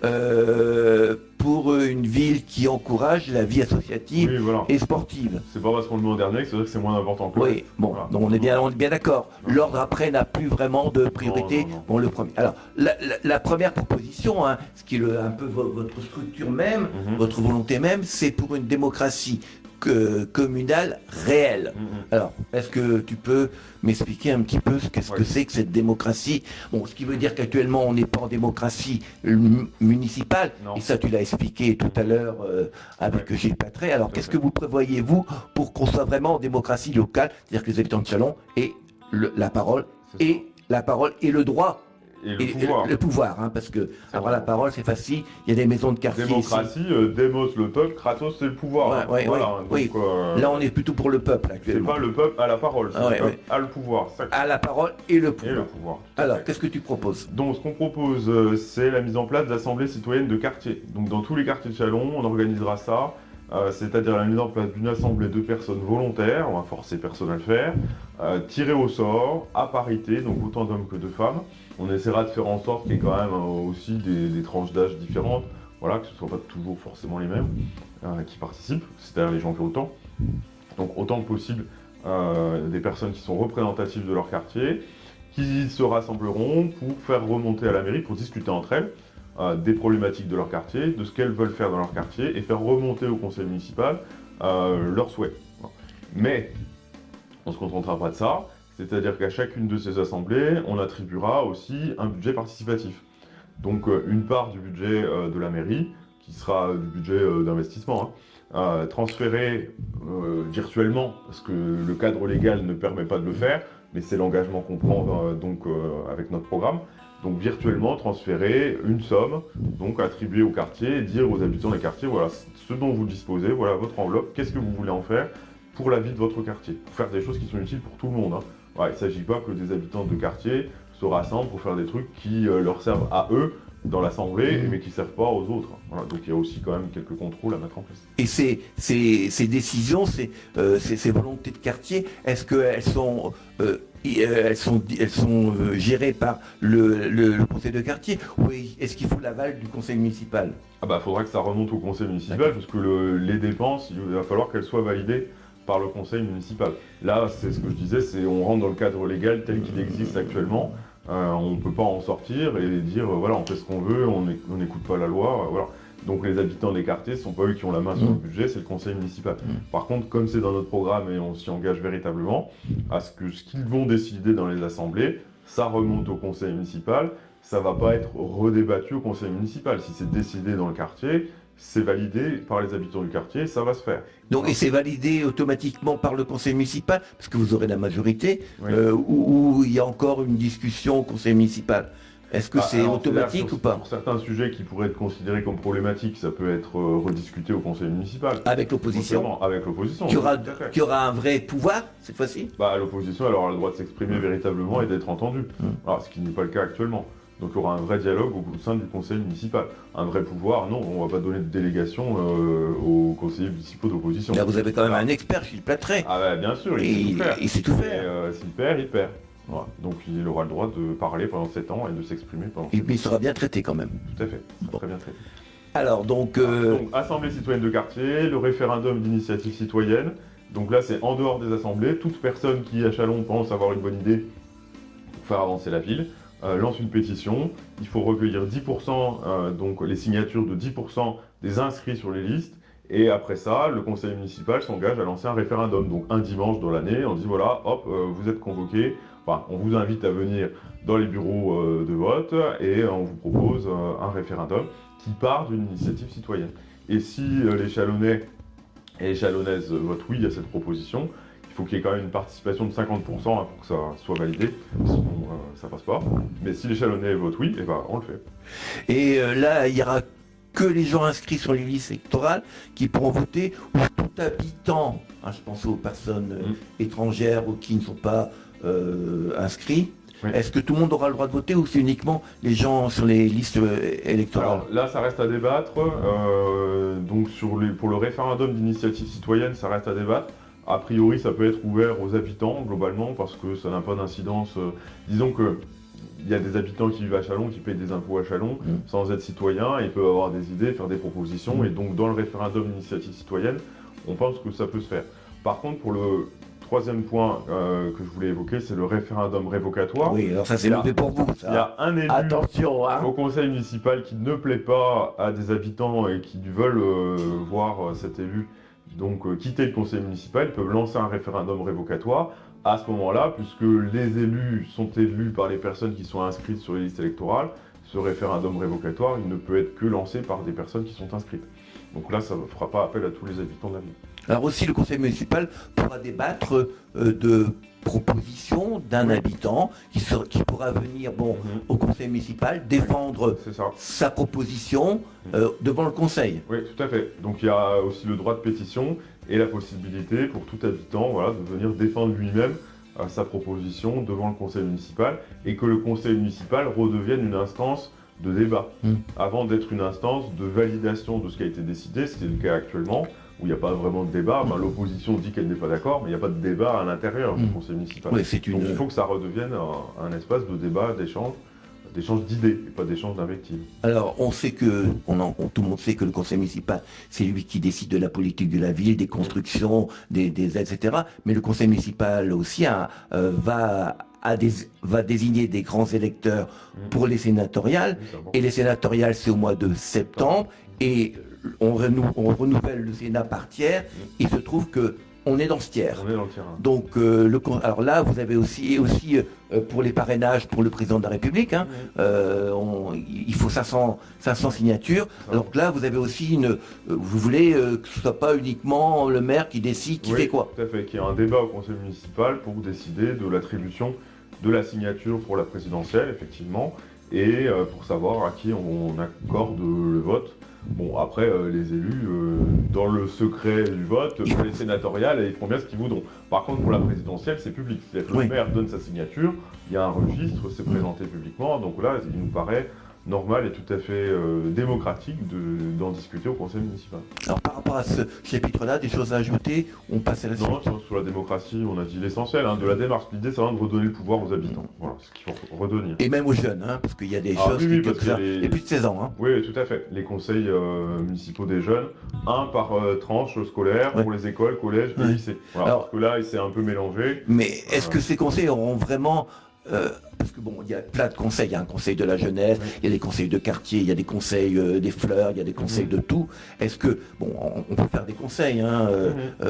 pour une ville qui encourage la vie associative Oui, voilà. et sportive. C'est pas parce qu'on le met en dernier que c'est vrai que c'est moins important que le Oui, reste. bon, Voilà. donc on est bien d'accord. L'ordre après n'a plus vraiment de priorité. Non. Bon, le premier. Alors, la première proposition, hein, ce qui est un peu votre structure même, votre volonté même, c'est pour une démocratie communale réelle. Alors, est-ce que tu peux m'expliquer un petit peu qu'est-ce que c'est que cette démocratie? Bon, ce qui veut dire qu'actuellement, on n'est pas en démocratie municipale, Non. et ça, tu l'as expliqué tout à l'heure avec Gilles Patré. Alors, qu'est-ce que vous prévoyez, vous, pour qu'on soit vraiment en démocratie locale, c'est-à-dire que les habitants de Châlons aient la parole, et le droit Et le pouvoir. le pouvoir, hein, parce que avoir la parole, c'est facile. Il y a des maisons de quartier. Démocratie, démos le peuple, Kratos c'est le pouvoir. Ouais, voilà. oui. Donc, là, on est plutôt pour le peuple c'est actuellement. pas le peuple à la parole, c'est le peuple à le pouvoir. Ça. À la parole et le Et pouvoir. le pouvoir. Alors, qu'est-ce que tu proposes? Donc, ce qu'on propose, c'est la mise en place d'assemblées citoyennes de quartier. Donc, dans tous les quartiers de Châlons, on organisera ça. C'est-à-dire la mise en place d'une assemblée de personnes volontaires, on va forcer personne à le faire, tirées au sort, à parité, donc autant d'hommes que de femmes. On essaiera de faire en sorte qu'il y ait quand même aussi des tranches d'âge différentes, voilà, que ce ne soit pas toujours forcément les mêmes qui participent, c'est-à-dire les gens qui ont le temps. Donc autant que possible des personnes qui sont représentatives de leur quartier, qui se rassembleront pour faire remonter à la mairie, pour discuter entre elles, des problématiques de leur quartier, de ce qu'elles veulent faire dans leur quartier, et faire remonter au conseil municipal leurs souhaits. Mais on ne se contentera pas de ça, c'est-à-dire qu'à chacune de ces assemblées, on attribuera aussi un budget participatif. Donc une part du budget de la mairie, qui sera du budget d'investissement, transféré virtuellement, parce que le cadre légal ne permet pas de le faire, mais c'est l'engagement qu'on prend avec notre programme. Donc virtuellement transférer une somme, donc attribuée au quartier et dire aux habitants des quartiers, voilà ce dont vous disposez, voilà votre enveloppe, qu'est-ce que vous voulez en faire pour la vie de votre quartier, pour faire des choses qui sont utiles pour tout le monde. Ouais, il ne s'agit pas que des habitants de quartier se rassemblent pour faire des trucs qui leur servent à eux dans l'assemblée, mais qui ne servent pas aux autres. Voilà, donc il y a aussi quand même quelques contrôles à mettre en place. Et ces décisions, ces volontés de quartier, est-ce qu'elles sont... elles sont gérées par le conseil de quartier, ou est-ce qu'il faut l'aval du conseil municipal? Ah bah faudra que ça remonte au conseil municipal, parce que les dépenses, il va falloir qu'elles soient validées par le conseil municipal. Là, c'est ce que je disais, c'est on rentre dans le cadre légal tel qu'il existe actuellement. On ne peut pas en sortir et dire voilà, on fait ce qu'on veut, on n'écoute pas la loi, voilà. Donc les habitants des quartiers, ce ne sont pas eux qui ont la main sur le budget, c'est le conseil municipal. Par contre, comme c'est dans notre programme et on s'y engage véritablement, à ce qu'ils vont décider dans les assemblées, ça remonte au conseil municipal, ça ne va pas être redébattu au conseil municipal. Si c'est décidé dans le quartier, c'est validé par les habitants du quartier, ça va se faire. Donc, et c'est validé automatiquement par le conseil municipal, parce que vous aurez la majorité, Oui. ou il y a encore une discussion au conseil municipal? Est-ce que c'est automatique ou pas? Pour certains sujets qui pourraient être considérés comme problématiques, ça peut être rediscuté au conseil municipal. Avec l'opposition? Avec l'opposition. Qui aura un vrai pouvoir, cette fois-ci? L'opposition, elle aura le droit de s'exprimer véritablement et d'être entendue. Alors, ce qui n'est pas le cas actuellement. Donc il y aura un vrai dialogue au sein du conseil municipal. Un vrai pouvoir, non, on ne va pas donner de délégation aux conseillers municipaux d'opposition. Là, vous avez quand même un expert, Gilles Patré. Ah bah, bien sûr, il sait tout faire. S'il perd, il perd. Voilà. Donc il aura le droit de parler pendant 7 ans et de s'exprimer pendant 7 ans. Mais il sera bien traité quand même. Tout à fait, très bien traité. Alors donc... Assemblée citoyenne de quartier, le référendum d'initiative citoyenne. Donc là, c'est en dehors des assemblées. Toute personne qui, à Châlons, pense avoir une bonne idée pour faire avancer la ville, lance une pétition. Il faut recueillir 10%, donc les signatures de 10% des inscrits sur les listes. Et après ça, le conseil municipal s'engage à lancer un référendum. Donc un dimanche dans l'année, on dit voilà, hop, vous êtes convoqués. Enfin, on vous invite à venir dans les bureaux de vote et on vous propose un référendum qui part d'une initiative citoyenne. Et si les Châlonnais et les Châlonnaises votent oui à cette proposition, il faut qu'il y ait quand même une participation de 50% pour que ça soit validé, sinon ça passe pas. Mais si les Châlonnais votent oui, on le fait. Et là, il y aura que les gens inscrits sur les listes électorales qui pourront voter, ou tout habitant, je pense aux personnes étrangères ou qui ne sont pas inscrits, Oui. Est-ce que tout le monde aura le droit de voter ou c'est uniquement les gens sur les listes électorales? Alors là, ça reste à débattre. Donc pour le référendum d'initiative citoyenne, ça reste à débattre. A priori, ça peut être ouvert aux habitants globalement parce que ça n'a pas d'incidence. Disons que il y a des habitants qui vivent à Châlons, qui payent des impôts à Châlons sans être citoyens, ils peuvent avoir des idées, faire des propositions. Et donc dans le référendum d'initiative citoyenne, on pense que ça peut se faire. Par contre, pour le troisième point que je voulais évoquer, c'est le référendum révocatoire. Oui, alors ça c'est mauvais pour vous. Ça. Il y a un élu Attention, hein. au conseil municipal qui ne plaît pas à des habitants et qui veulent voir cet élu donc quitter le conseil municipal, ils peuvent lancer un référendum révocatoire. À ce moment-là, puisque les élus sont élus par les personnes qui sont inscrites sur les listes électorales, ce référendum révocatoire, il ne peut être que lancé par des personnes qui sont inscrites. Donc là, ça ne fera pas appel à tous les habitants de la ville. Alors aussi, le conseil municipal pourra débattre de propositions d'un habitant qui pourra venir au conseil municipal défendre sa proposition devant le conseil. Oui, tout à fait. Donc il y a aussi le droit de pétition et la possibilité pour tout habitant de venir défendre lui-même sa proposition devant le conseil municipal et que le conseil municipal redevienne une instance de débat avant d'être une instance de validation de ce qui a été décidé, ce qui est le cas actuellement, où il n'y a pas vraiment de débat. L'opposition dit qu'elle n'est pas d'accord, mais il n'y a pas de débat à l'intérieur du conseil municipal. Oui, donc il faut que ça redevienne un espace de débat, d'échange d'idées, et pas d'échange d'invectives. Alors, on sait que, tout le monde sait que le conseil municipal, c'est lui qui décide de la politique de la ville, des constructions, des aides, etc. Mais le conseil municipal aussi va désigner des grands électeurs pour les sénatoriales. Et les sénatoriales, c'est au mois de septembre. Et on renouvelle le Sénat par tiers. Il se trouve que on est dans ce tiers. On est dans le tiers. Donc, alors là, vous avez aussi pour les parrainages pour le président de la République, il faut 500 signatures. Alors que là, vous avez aussi vous voulez que ce soit pas uniquement le maire qui décide qui fait quoi. Tout à fait, qu'il y ait un débat au conseil municipal pour décider de l'attribution de la signature pour la présidentielle, effectivement, et pour savoir à qui on accorde le vote. Bon, après, les élus, dans le secret du vote, pour les sénatoriales, ils font bien ce qu'ils voudront. Par contre, pour la présidentielle, c'est public. C'est-à-dire que le maire donne sa signature, il y a un registre, c'est présenté publiquement. Donc là, il nous paraît normal et tout à fait démocratique d'en discuter au conseil municipal. Alors par rapport à ce chapitre-là, des choses à ajouter, on passe à la suite. Non, sur la démocratie, on a dit l'essentiel de la démarche. L'idée, c'est vraiment de redonner le pouvoir aux habitants. Voilà, c'est ce qu'il faut redonner. Et même aux jeunes, parce qu'il y a des choses qui peuvent faire. Et plus de 16 ans. Oui, tout à fait. Les conseils municipaux des jeunes, un par tranche scolaire pour les écoles, collèges et lycées. Voilà, alors, parce que là, il s'est un peu mélangé. Mais est-ce que ces conseils auront vraiment... parce que il y a plein de conseils, il y a un conseil de la jeunesse, il y a des conseils de quartier, il y a des conseils des fleurs, il y a des conseils de tout. Est-ce que, on peut faire des conseils,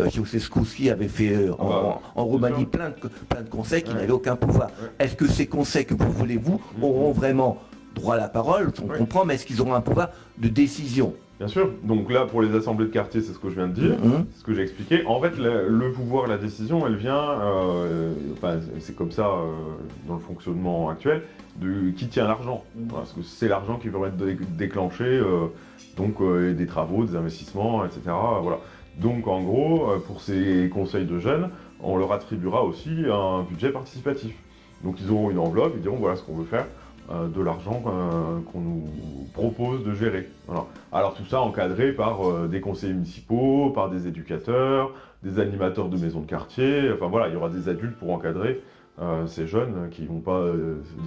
Ceausescu aussi avait fait en Roumanie plein de conseils qui n'avaient aucun pouvoir. Est-ce que ces conseils que vous voulez, auront vraiment droit à la parole, on comprend, mais est-ce qu'ils auront un pouvoir de décision? Bien sûr, donc là pour les assemblées de quartier, c'est ce que je viens de dire, c'est ce que j'ai expliqué. En fait, le pouvoir, la décision, elle vient, c'est comme ça dans le fonctionnement actuel, de qui tient l'argent. Parce que c'est l'argent qui va être déclenché, des travaux, des investissements, etc. Voilà. Donc en gros, pour ces conseils de jeunes, on leur attribuera aussi un budget participatif. Donc ils auront une enveloppe, ils diront voilà ce qu'on veut faire. De l'argent qu'on nous propose de gérer. Voilà. Alors tout ça encadré par des conseillers municipaux, par des éducateurs, des animateurs de maisons de quartier, enfin voilà, il y aura des adultes pour encadrer ces jeunes qui ne vont pas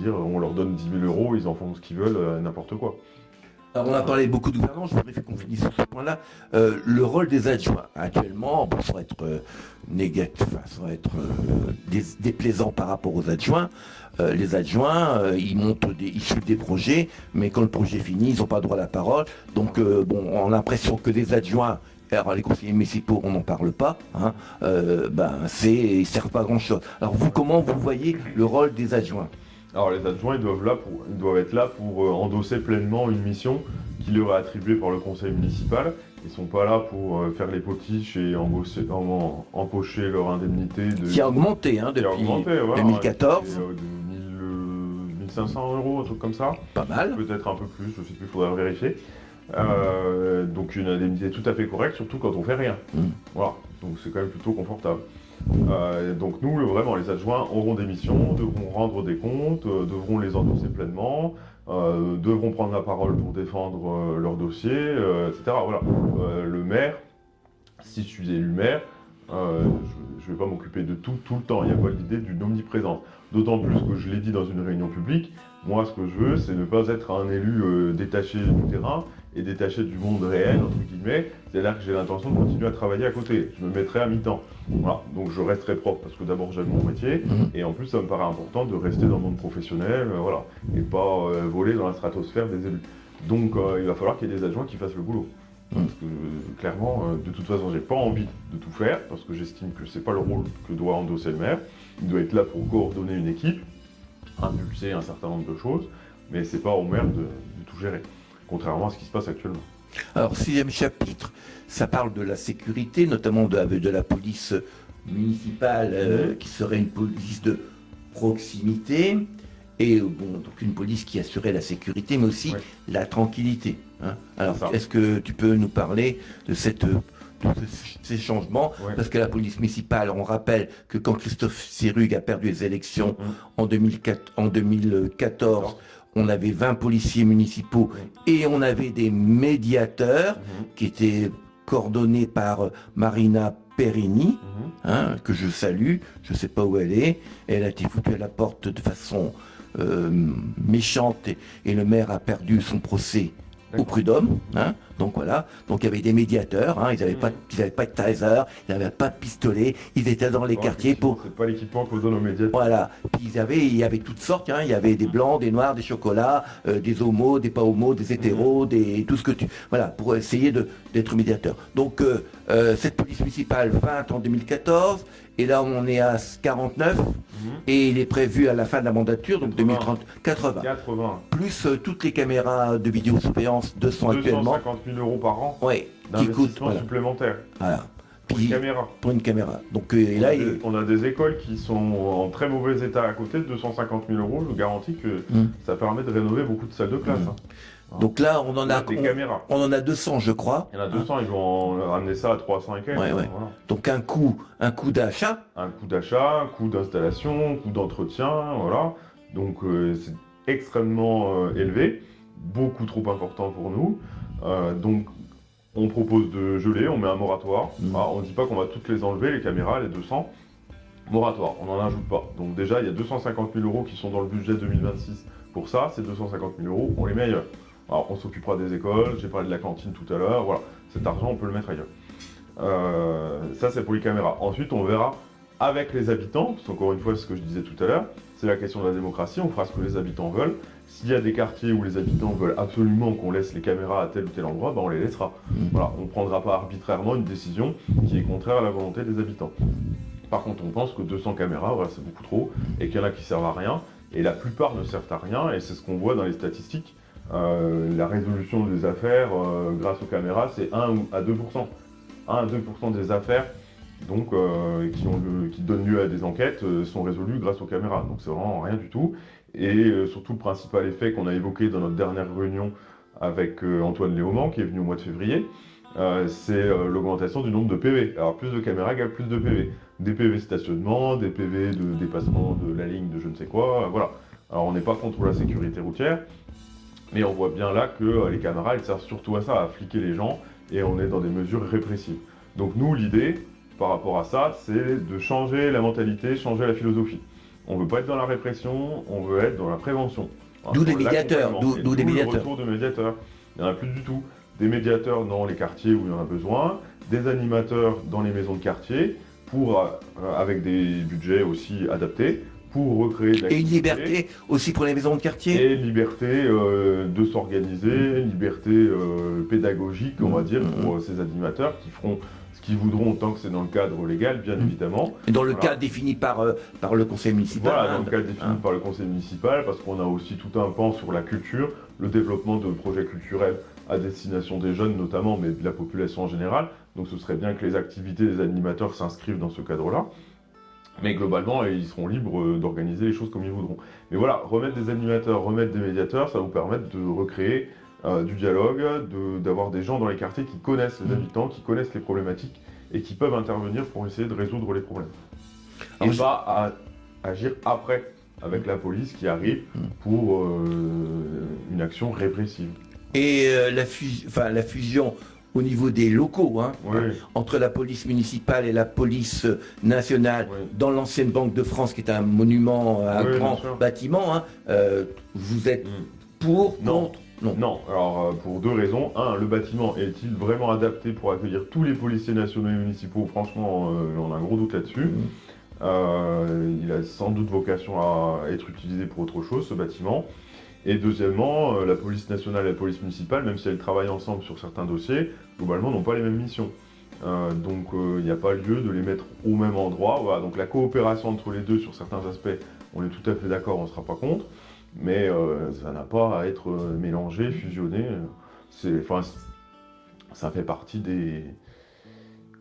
dire on leur donne 10 000 €, ils en font ce qu'ils veulent, n'importe quoi. Alors on a parlé beaucoup de gouvernance, je voudrais qu'on finisse sur ce point-là. Le rôle des adjoints, actuellement, sans être négatif, sans être déplaisant par rapport aux adjoints, les adjoints, ils suivent des projets, mais quand le projet est fini, ils n'ont pas droit à la parole. Donc on a l'impression que les adjoints, alors les conseillers municipaux, on n'en parle pas, ils ne servent pas à grand-chose. Alors vous, comment vous voyez le rôle des adjoints ? Alors les adjoints, ils doivent être là pour endosser pleinement une mission qui leur est attribuée par le conseil municipal. Ils ne sont pas là pour faire les potiches et empocher leur indemnité. Qui a augmenté depuis 2014. De 1500 €, un truc comme ça. Pas mal. Peut-être un peu plus, je ne sais plus, il faudra vérifier. Donc une indemnité tout à fait correcte, surtout quand on fait rien. Voilà, Donc c'est quand même plutôt confortable. Donc nous, vraiment, les adjoints auront des missions, devront rendre des comptes, devront les endosser pleinement, devront prendre la parole pour défendre leur dossier, etc. Voilà. Le maire, si je suis élu maire, je ne vais pas m'occuper de tout le temps. Il n'y a pas l'idée d'une omniprésence. D'autant plus que je l'ai dit dans une réunion publique, moi ce que je veux, c'est ne pas être un élu détaché du terrain et détaché du monde réel, entre guillemets. C'est-à-dire que j'ai l'intention de continuer à travailler à côté. Je me mettrai à mi-temps. Voilà. Donc je resterai propre parce que d'abord j'aime mon métier et en plus ça me paraît important de rester dans le monde professionnel, voilà, et pas voler dans la stratosphère des élus. Donc il va falloir qu'il y ait des adjoints qui fassent le boulot. Parce que clairement, de toute façon, j'ai pas envie de tout faire parce que j'estime que c'est pas le rôle que doit endosser le maire. Il doit être là pour coordonner une équipe, impulser un certain nombre de choses, mais c'est pas au maire de tout gérer, contrairement à ce qui se passe actuellement. Alors, 6e chapitre, ça parle de la sécurité, notamment de la police municipale, qui serait une police de proximité, et bon, donc une police qui assurait la sécurité, mais aussi la tranquillité. Hein. Alors, est-ce que tu peux nous parler de ces changements? Parce que la police municipale, on rappelle que quand Christophe Sirugue a perdu les élections en 2014, on avait 20 policiers municipaux et on avait des médiateurs qui étaient coordonnés par Marina Perini, que je salue, je ne sais pas où elle est, elle a été foutue à la porte de façon méchante et le maire a perdu son procès au prud'homme, hein. Donc voilà, donc il y avait des médiateurs, hein. Ils n'avaient pas de taser, ils n'avaient pas de pistolet, ils étaient dans les quartiers pour... C'est pas l'équipement qu'on donne aux médiateurs. Voilà, puis il y avait toutes sortes, hein. Il y avait des blancs, des noirs, des chocolats, des homos, des pas homos, des hétéros, tout ce que tu... Voilà, pour essayer d'être médiateur. Donc cette police municipale 20 en 2014, et là on est à 49, et il est prévu à la fin de la mandature, donc 2030, 80. Plus toutes les caméras de vidéosurveillance, 200 actuellement. 250 000 € par an d'investissement supplémentaire. Voilà. Pour une caméra. Pour une caméra. Donc, on a des écoles qui sont en très mauvais état à côté de 250 000 €. Je garantis que ça permet de rénover beaucoup de salles de classe. Donc là, on en a des caméras. On en a 200, je crois. Il y en a 200, ils vont ramener ça à 300 et quelques. Voilà. Donc un coût d'achat. Un coût d'achat, un coût d'installation, un coût d'entretien, voilà. Donc c'est extrêmement élevé, beaucoup trop important pour nous. Donc on propose de geler, on met un moratoire. On ne dit pas qu'on va toutes les enlever, les caméras, les 200. Moratoire, on n'en ajoute pas. Donc déjà, il y a 250 000 € qui sont dans le budget 2026 pour ça. Ces 250 000 €, on les met ailleurs. Alors on s'occupera des écoles, j'ai parlé de la cantine tout à l'heure, voilà. Cet argent, on peut le mettre ailleurs. Ça, c'est pour les caméras. Ensuite, on verra avec les habitants, parce qu'encore une fois, c'est ce que je disais tout à l'heure, c'est la question de la démocratie, on fera ce que les habitants veulent. S'il y a des quartiers où les habitants veulent absolument qu'on laisse les caméras à tel ou tel endroit, on les laissera. Voilà, on ne prendra pas arbitrairement une décision qui est contraire à la volonté des habitants. Par contre, on pense que 200 caméras, voilà, c'est beaucoup trop, et qu'il y en a qui servent à rien, et la plupart ne servent à rien, et c'est ce qu'on voit dans les statistiques. La résolution des affaires grâce aux caméras, c'est 1 à 2%. 1 à 2% des affaires donc, qui donnent lieu à des enquêtes sont résolues grâce aux caméras. Donc c'est vraiment rien du tout. Et surtout le principal effet qu'on a évoqué dans notre dernière réunion avec Antoine Léaumont, qui est venu au mois de février, c'est l'augmentation du nombre de PV. Alors plus de caméras égale plus de PV. Des PV stationnement, des PV de dépassement de la ligne de je ne sais quoi, voilà. Alors on n'est pas contre la sécurité routière, mais on voit bien là que les caméras, elles servent surtout à ça, à fliquer les gens, et on est dans des mesures répressives. Donc nous, l'idée, par rapport à ça, c'est de changer la mentalité, changer la philosophie. On ne veut pas être dans la répression, on veut être dans la prévention. D'où les médiateurs, d'où les médiateurs. Le retour de médiateurs. Il n'y en a plus du tout. Des médiateurs dans les quartiers où il y en a besoin, des animateurs dans les maisons de quartier, avec des budgets aussi adaptés, pour recréer de l'activité. Et une liberté aussi pour les maisons de quartier. Et liberté de s'organiser, liberté pédagogique, on va dire, pour ces animateurs qui feront ce qu'ils voudront tant que c'est dans le cadre légal, bien évidemment. Et dans le cadre défini par le conseil municipal. Voilà, dans le cadre défini par le conseil municipal, parce qu'on a aussi tout un pan sur la culture, le développement de projets culturels à destination des jeunes notamment, mais de la population en général. Donc ce serait bien que les activités des animateurs s'inscrivent dans ce cadre-là. Mais globalement, ils seront libres d'organiser les choses comme ils voudront. Mais voilà, remettre des animateurs, remettre des médiateurs, ça va vous permettre de recréer du dialogue, d'avoir des gens dans les quartiers qui connaissent les habitants, qui connaissent les problématiques et qui peuvent intervenir pour essayer de résoudre les problèmes. Alors, Et pas à agir après, avec la police qui arrive pour une action répressive. Et la fusion au niveau des locaux, hein, Oui. entre la police municipale et la police nationale, Oui. dans l'ancienne Banque de France, qui est un monument, un Oui, grand bien sûr. bâtiment, hein, vous êtes pour, Non. contre? Non. Non, alors pour deux raisons. Un, le bâtiment est-il vraiment adapté pour accueillir tous les policiers nationaux et municipaux? Franchement, on a un gros doute là-dessus. Il a sans doute vocation à être utilisé pour autre chose, ce bâtiment. Et deuxièmement, la police nationale et la police municipale, même si elles travaillent ensemble sur certains dossiers, globalement n'ont pas les mêmes missions. Donc il n'y a pas lieu de les mettre au même endroit. Voilà. Donc la coopération entre les deux sur certains aspects, on est tout à fait d'accord, on ne sera pas contre. Mais ça n'a pas à être mélangé, fusionné. Ça fait partie des...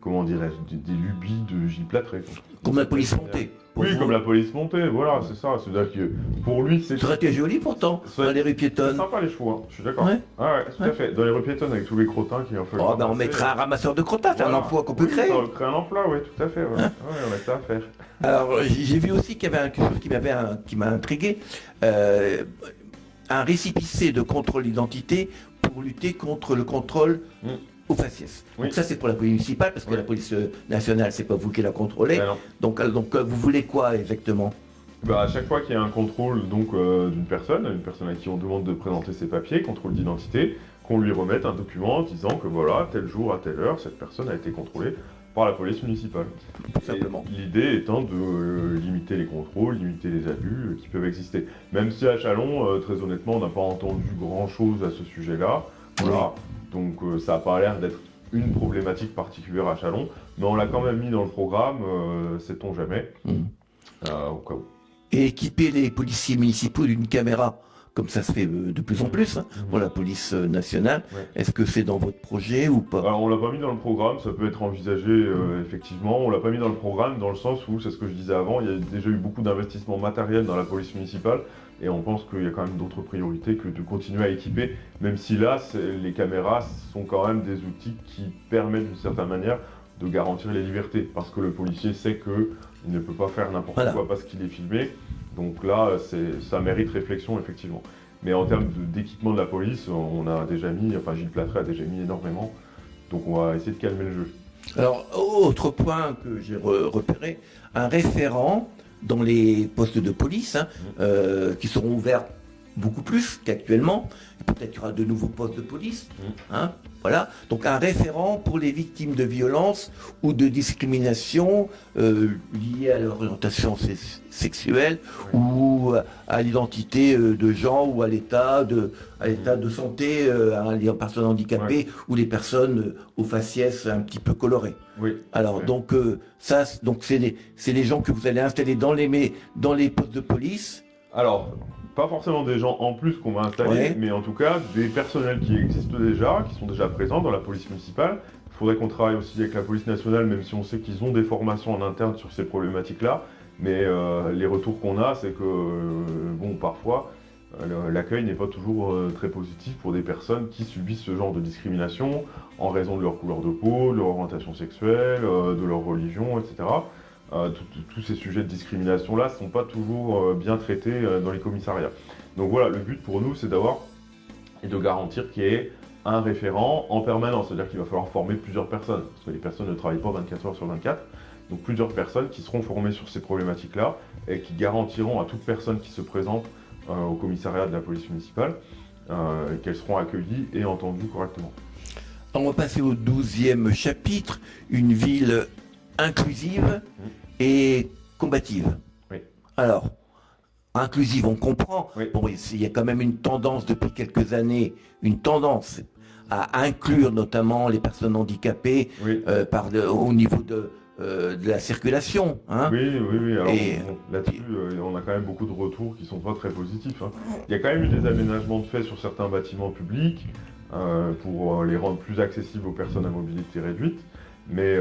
Comment dirais-je, des lubies de Gilles Platré. Comme la police montée. Oui, comme la police montée, voilà, c'est ça. C'est-à-dire que pour lui, c'est... Ça aurait été joli pourtant, dans les rues C'est piétonnes. sympa les chevaux, hein, je suis d'accord. Ouais. Ah ouais, tout à fait. Dans les rues piétonnes, avec tous les crottins qui ont fait... Oh, ben on mettrait un ramasseur de crottin, c'est un emploi qu'on peut créer. Ça crée un emploi, oui, tout à fait. Ouais. Ouais, on a ça à faire. Alors, j'ai vu aussi qu'il y avait quelque chose qui m'a intrigué. Un récépissé de contrôle d'identité pour lutter contre le contrôle au faciès. Oui. Donc ça, c'est pour la police municipale, parce que la police nationale, c'est pas vous qui la contrôlez. Ben non. Donc vous voulez quoi exactement? Bah, à chaque fois qu'il y a un contrôle donc d'une personne à qui on demande de présenter ses papiers, contrôle d'identité, qu'on lui remette un document disant que voilà, tel jour à telle heure, cette personne a été contrôlée par la police municipale. Tout simplement. L'idée étant de limiter les contrôles, limiter les abus qui peuvent exister. Même si à Châlons, très honnêtement, on n'a pas entendu grand-chose à ce sujet-là. Voilà. Donc ça n'a pas l'air d'être une problématique particulière à Châlons, mais on l'a quand même mis dans le programme, sait-on jamais, au cas où. Et équiper les policiers municipaux d'une caméra, comme ça se fait de plus en plus, hein, pour la police nationale. Ouais. Est-ce que c'est dans votre projet ou pas? Alors on l'a pas mis dans le programme, ça peut être envisagé effectivement. On l'a pas mis dans le programme dans le sens où, c'est ce que je disais avant, il y a déjà eu beaucoup d'investissements matériels dans la police municipale et on pense qu'il y a quand même d'autres priorités que de continuer à équiper, même si là, les caméras sont quand même des outils qui permettent d'une certaine manière de garantir les libertés, parce que le policier sait qu'il ne peut pas faire n'importe quoi parce qu'il est filmé. Donc là, ça mérite réflexion, effectivement. Mais en termes d'équipement de la police, on a déjà mis, enfin Gilles Platré a déjà mis énormément. Donc on va essayer de calmer le jeu. Alors, autre point que j'ai repéré, un référent dans les postes de police, hein, qui seront ouverts beaucoup plus qu'actuellement. Peut-être qu'il y aura de nouveaux postes de police. Hein, voilà. Donc un référent pour les victimes de violences ou de discrimination liées à leur orientation sexuelle ou à l'identité de genre ou à l'état de santé, les personnes handicapées ou les personnes aux faciès un petit peu colorées. Oui. Alors donc c'est les gens que vous allez installer dans les postes de police. Alors, pas forcément des gens en plus qu'on va installer, mais en tout cas des personnels qui existent déjà, qui sont déjà présents dans la police municipale. Il faudrait qu'on travaille aussi avec la police nationale, même si on sait qu'ils ont des formations en interne sur ces problématiques-là. Mais les retours qu'on a, c'est que, bon, parfois, l'accueil n'est pas toujours très positif pour des personnes qui subissent ce genre de discrimination en raison de leur couleur de peau, de leur orientation sexuelle, de leur religion, etc. Tous ces sujets de discrimination-là ne sont pas toujours bien traités dans les commissariats. Donc voilà, le but pour nous, c'est d'avoir et de garantir qu'il y ait un référent en permanence. C'est-à-dire qu'il va falloir former plusieurs personnes, parce que les personnes ne travaillent pas 24 heures sur 24. Donc plusieurs personnes qui seront formées sur ces problématiques-là et qui garantiront à toute personne qui se présente au commissariat de la police municipale qu'elles seront accueillies et entendues correctement. On va passer au 12e chapitre, une ville inclusive et combative. Oui. Alors, inclusive, on comprend. Oui. Bon, il y a quand même une tendance depuis quelques années, une tendance à inclure notamment les personnes handicapées au niveau de la circulation. Hein. Oui. Alors, là-dessus, on a quand même beaucoup de retours qui sont pas très positifs. Hein. Il y a quand même eu des aménagements de fait sur certains bâtiments publics pour les rendre plus accessibles aux personnes à mobilité réduite. Mais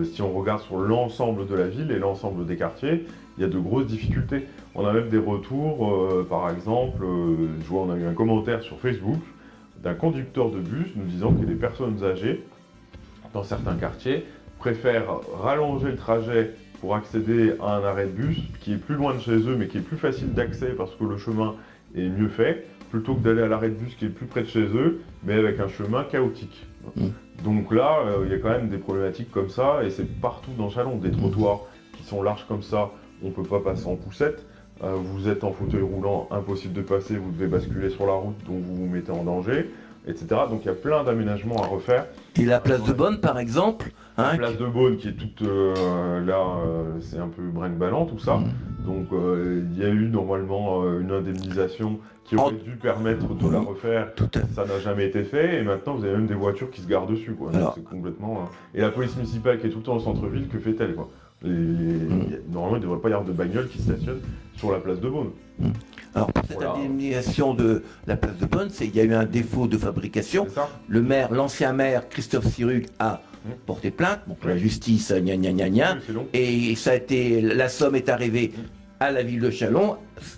si on regarde sur l'ensemble de la ville et l'ensemble des quartiers, il y a de grosses difficultés. On a même des retours, par exemple, on a eu un commentaire sur Facebook d'un conducteur de bus nous disant que des personnes âgées, dans certains quartiers, préfèrent rallonger le trajet pour accéder à un arrêt de bus qui est plus loin de chez eux mais qui est plus facile d'accès parce que le chemin est mieux fait, plutôt que d'aller à l'arrêt de bus qui est plus près de chez eux mais avec un chemin chaotique. Donc là, il y a quand même des problématiques comme ça et c'est partout dans Châlons, des trottoirs qui sont larges comme ça, on ne peut pas passer en poussette. Vous êtes en fauteuil roulant, impossible de passer, vous devez basculer sur la route, donc vous vous mettez en danger, etc. Donc il y a plein d'aménagements à refaire. Et la place de Bonne, par exemple, La place de Beaune qui est toute là, c'est un peu brinque-ballant tout ça. Donc il y a eu normalement une indemnisation qui aurait dû permettre de la refaire. Ça n'a jamais été fait et maintenant vous avez même des voitures qui se garent dessus, quoi. Donc, c'est complètement. Et la police municipale qui est tout le temps au centre-ville, que fait-elle, quoi? Normalement, il ne devrait pas y avoir de bagnole qui stationnent sur la place de Beaune. Alors pour cette indemnisation de la place de Bonne, il y a eu un défaut de fabrication. Le maire, l'ancien maire Christophe Sirugue a porté plainte. Donc la justice, gna gna gna gna. Et ça a été, la somme est arrivée à la ville de Châlons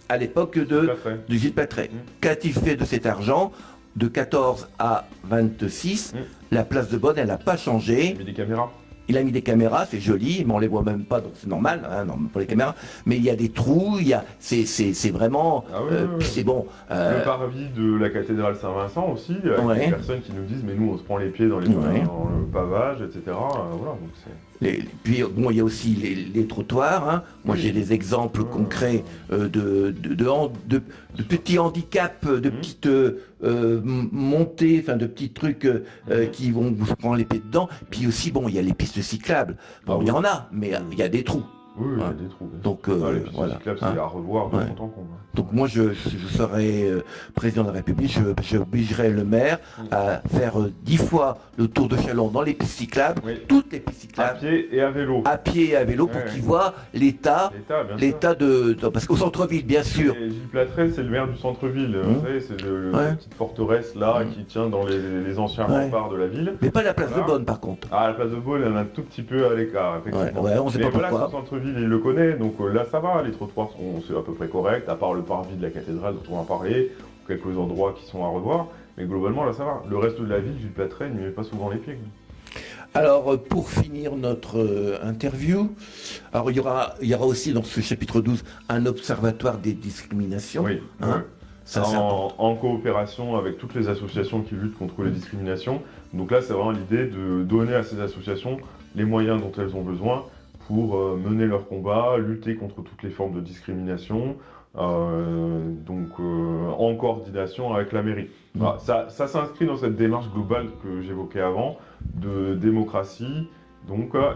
à l'époque de Gilles Pattray. Qu'a-t-il fait de cet argent? De 14 à 26, la place de Bonne, elle n'a pas changé. Il a mis des caméras. Il a mis des caméras, c'est joli, mais on les voit même pas, donc c'est normal, hein, non, pour les caméras. Mais il y a des trous, c'est vraiment, c'est bon. Le parvis de la cathédrale Saint-Vincent aussi, avec des personnes qui nous disent, mais nous on se prend les pieds dans le pavage, etc. Voilà, donc puis bon, il y a aussi les trottoirs. Hein. Moi, j'ai des exemples concrets de petits handicaps, de petites montées, enfin de petits trucs qui vont vous prendre les pieds dedans. Puis aussi, bon, il y a les pistes cyclables. Bon, il y en a, mais il y a des trous. Oui, il y a des trous. Donc, les pistes cyclables, c'est à revoir de temps en temps. Donc moi, je serais président de la République, j'obligerais le maire à faire 10 fois le tour de Châlons dans les pistes cyclables, toutes les pistes cyclables. À pied et à vélo. À pied et à vélo, pour qu'ils voient l'état parce qu'au centre-ville, bien sûr. Et Gilles Pattray, c'est le maire du centre-ville. Vous savez, c'est la petite forteresse là qui tient dans les anciens remparts de la ville. Mais pas la place de Bonne, par contre. Ah, la place de Beaune, elle est un tout petit peu à l'écart, effectivement. On sait pas pourquoi. Le centre-ville, il le connaît, donc là ça va, les trottoirs sont à peu près corrects, à part le parvis de la cathédrale dont on va parler, quelques endroits qui sont à revoir, mais globalement là ça va. Le reste de la ville, Gilles Pattray n'y met pas souvent les pieds. Alors pour finir notre interview, alors il y aura aussi dans ce chapitre 12 un observatoire des discriminations. Oui, ça, en coopération avec toutes les associations qui luttent contre les discriminations. Donc là c'est vraiment l'idée de donner à ces associations les moyens dont elles ont besoin pour mener leur combat, lutter contre toutes les formes de discrimination, en coordination avec la mairie. Voilà, ça s'inscrit dans cette démarche globale que j'évoquais avant, de démocratie,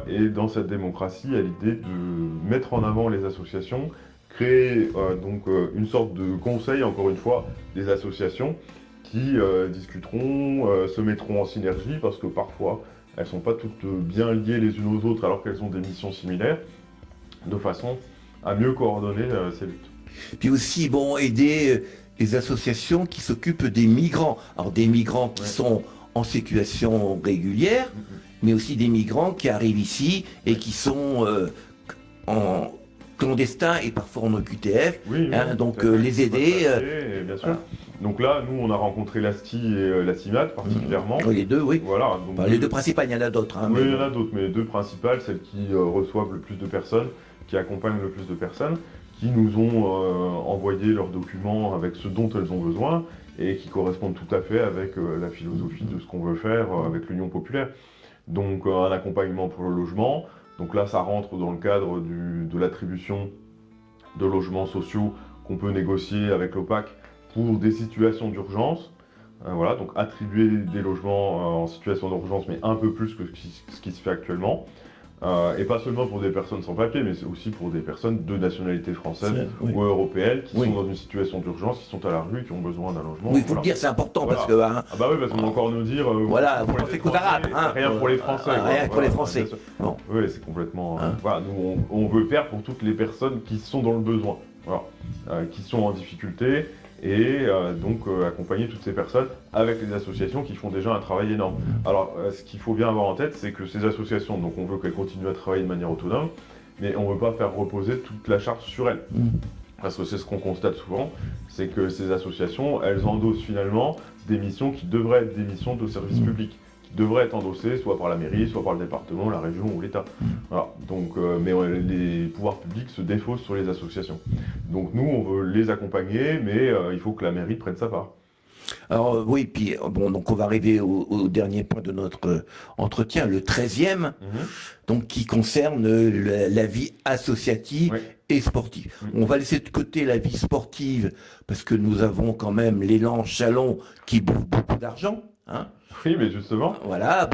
et dans cette démocratie, il y a l'idée de mettre en avant les associations, créer une sorte de conseil, encore une fois, des associations qui discuteront, se mettront en synergie, parce que parfois, elles ne sont pas toutes bien liées les unes aux autres alors qu'elles ont des missions similaires, de façon à mieux coordonner ces luttes. Puis aussi, aider les associations qui s'occupent des migrants. Alors des migrants qui sont en situation régulière, mais aussi des migrants qui arrivent ici et qui sont en clandestins et parfois en OQTF, les aider. Bien sûr. Donc là, nous, on a rencontré l'ASTI et la CIMAD particulièrement. Les deux, oui. Voilà, donc les deux principales, il y en a d'autres. Oui, il y en a d'autres, mais les deux principales, celles qui reçoivent le plus de personnes, qui accompagnent le plus de personnes, qui nous ont envoyé leurs documents avec ce dont elles ont besoin et qui correspondent tout à fait avec la philosophie de ce qu'on veut faire avec l'Union populaire. Donc un accompagnement pour le logement. Donc là, ça rentre dans le cadre de l'attribution de logements sociaux qu'on peut négocier avec l'OPAC pour des situations d'urgence. Voilà, donc attribuer des logements en situation d'urgence, mais un peu plus que ce qui se fait actuellement. Et pas seulement pour des personnes sans papier, mais aussi pour des personnes de nationalité française ou européenne qui sont dans une situation d'urgence, qui sont à la rue et qui ont besoin d'un logement. Oui, il faut le dire, c'est important parce que... Ah bah oui, parce qu'on va encore nous dire... vous pensez qu'aux Arabes, rien pour les Français. Rien pour les Français. Oui, c'est complètement... Voilà, nous, on veut faire pour toutes les personnes qui sont dans le besoin, qui sont en difficulté, et accompagner toutes ces personnes avec les associations qui font déjà un travail énorme. Alors, ce qu'il faut bien avoir en tête, c'est que ces associations, donc on veut qu'elles continuent à travailler de manière autonome, mais on ne veut pas faire reposer toute la charge sur elles. Parce que c'est ce qu'on constate souvent, c'est que ces associations, elles endossent finalement des missions qui devraient être des missions de service public, qui devrait être endossé soit par la mairie, soit par le département, la région ou l'État. Voilà. Donc, mais les pouvoirs publics se défaussent sur les associations. Donc nous, on veut les accompagner, mais il faut que la mairie prenne sa part. Alors oui, puis bon, donc on va arriver au dernier point de notre entretien, le 13e, donc qui concerne la vie associative et sportive. On va laisser de côté la vie sportive parce que nous avons quand même l'élan Chalon qui bouffe beaucoup d'argent. Hein. Oui, mais justement, voilà.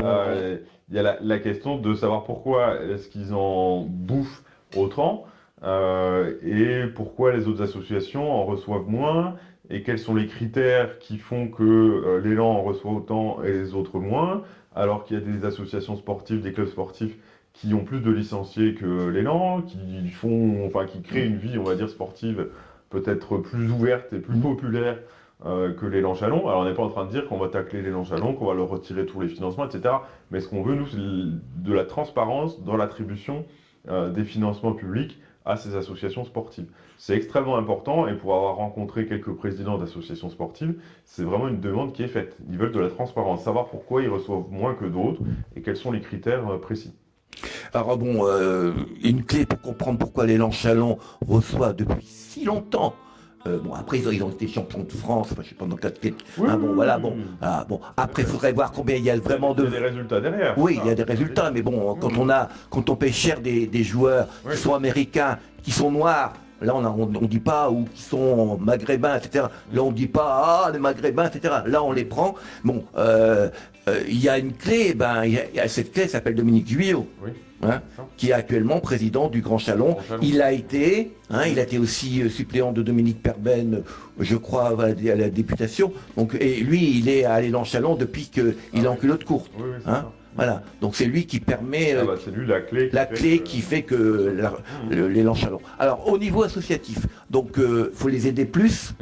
Il y a la question de savoir pourquoi est-ce qu'ils en bouffent autant et pourquoi les autres associations en reçoivent moins. Et quels sont les critères qui font que l'élan en reçoit autant et les autres moins, alors qu'il y a des associations sportives, des clubs sportifs qui ont plus de licenciés que l'élan, qui créent une vie, on va dire, sportive peut-être plus ouverte et plus populaire que l'élan Chalon. Alors on n'est pas en train de dire qu'on va tacler l'élan Chalon, qu'on va leur retirer tous les financements, etc. Mais ce qu'on veut, nous, c'est de la transparence dans l'attribution des financements publics à ces associations sportives. C'est extrêmement important et pour avoir rencontré quelques présidents d'associations sportives, c'est vraiment une demande qui est faite. Ils veulent de la transparence, savoir pourquoi ils reçoivent moins que d'autres et quels sont les critères précis. Alors bon, une clé pour comprendre pourquoi l'élan Chalon reçoit depuis si longtemps. Bon, après, ils ont été champions de France, enfin, je sais pas dans quel... Après, il faudrait voir combien il y a vraiment de... Il y a des résultats derrière. Oui, il y a des résultats, mais bon, quand on paye cher des joueurs qui sont américains, qui sont noirs, là, on dit pas, ou qui sont maghrébins, etc. Là, on dit pas, les maghrébins, etc. Là, on les prend. Bon, il y a une clé, cette clé s'appelle Dominique Guyot. Oui. Hein, qui est actuellement président du Grand Chalon. Il a été aussi suppléant de Dominique Perben, je crois, à la députation. Donc, et lui, il est à l'élan Chalon depuis qu'il est en culotte courte. Oui, voilà. Donc c'est lui qui permet c'est lui la clé qui fait que l'élan Chalon. Alors au niveau associatif, donc faut les aider plus.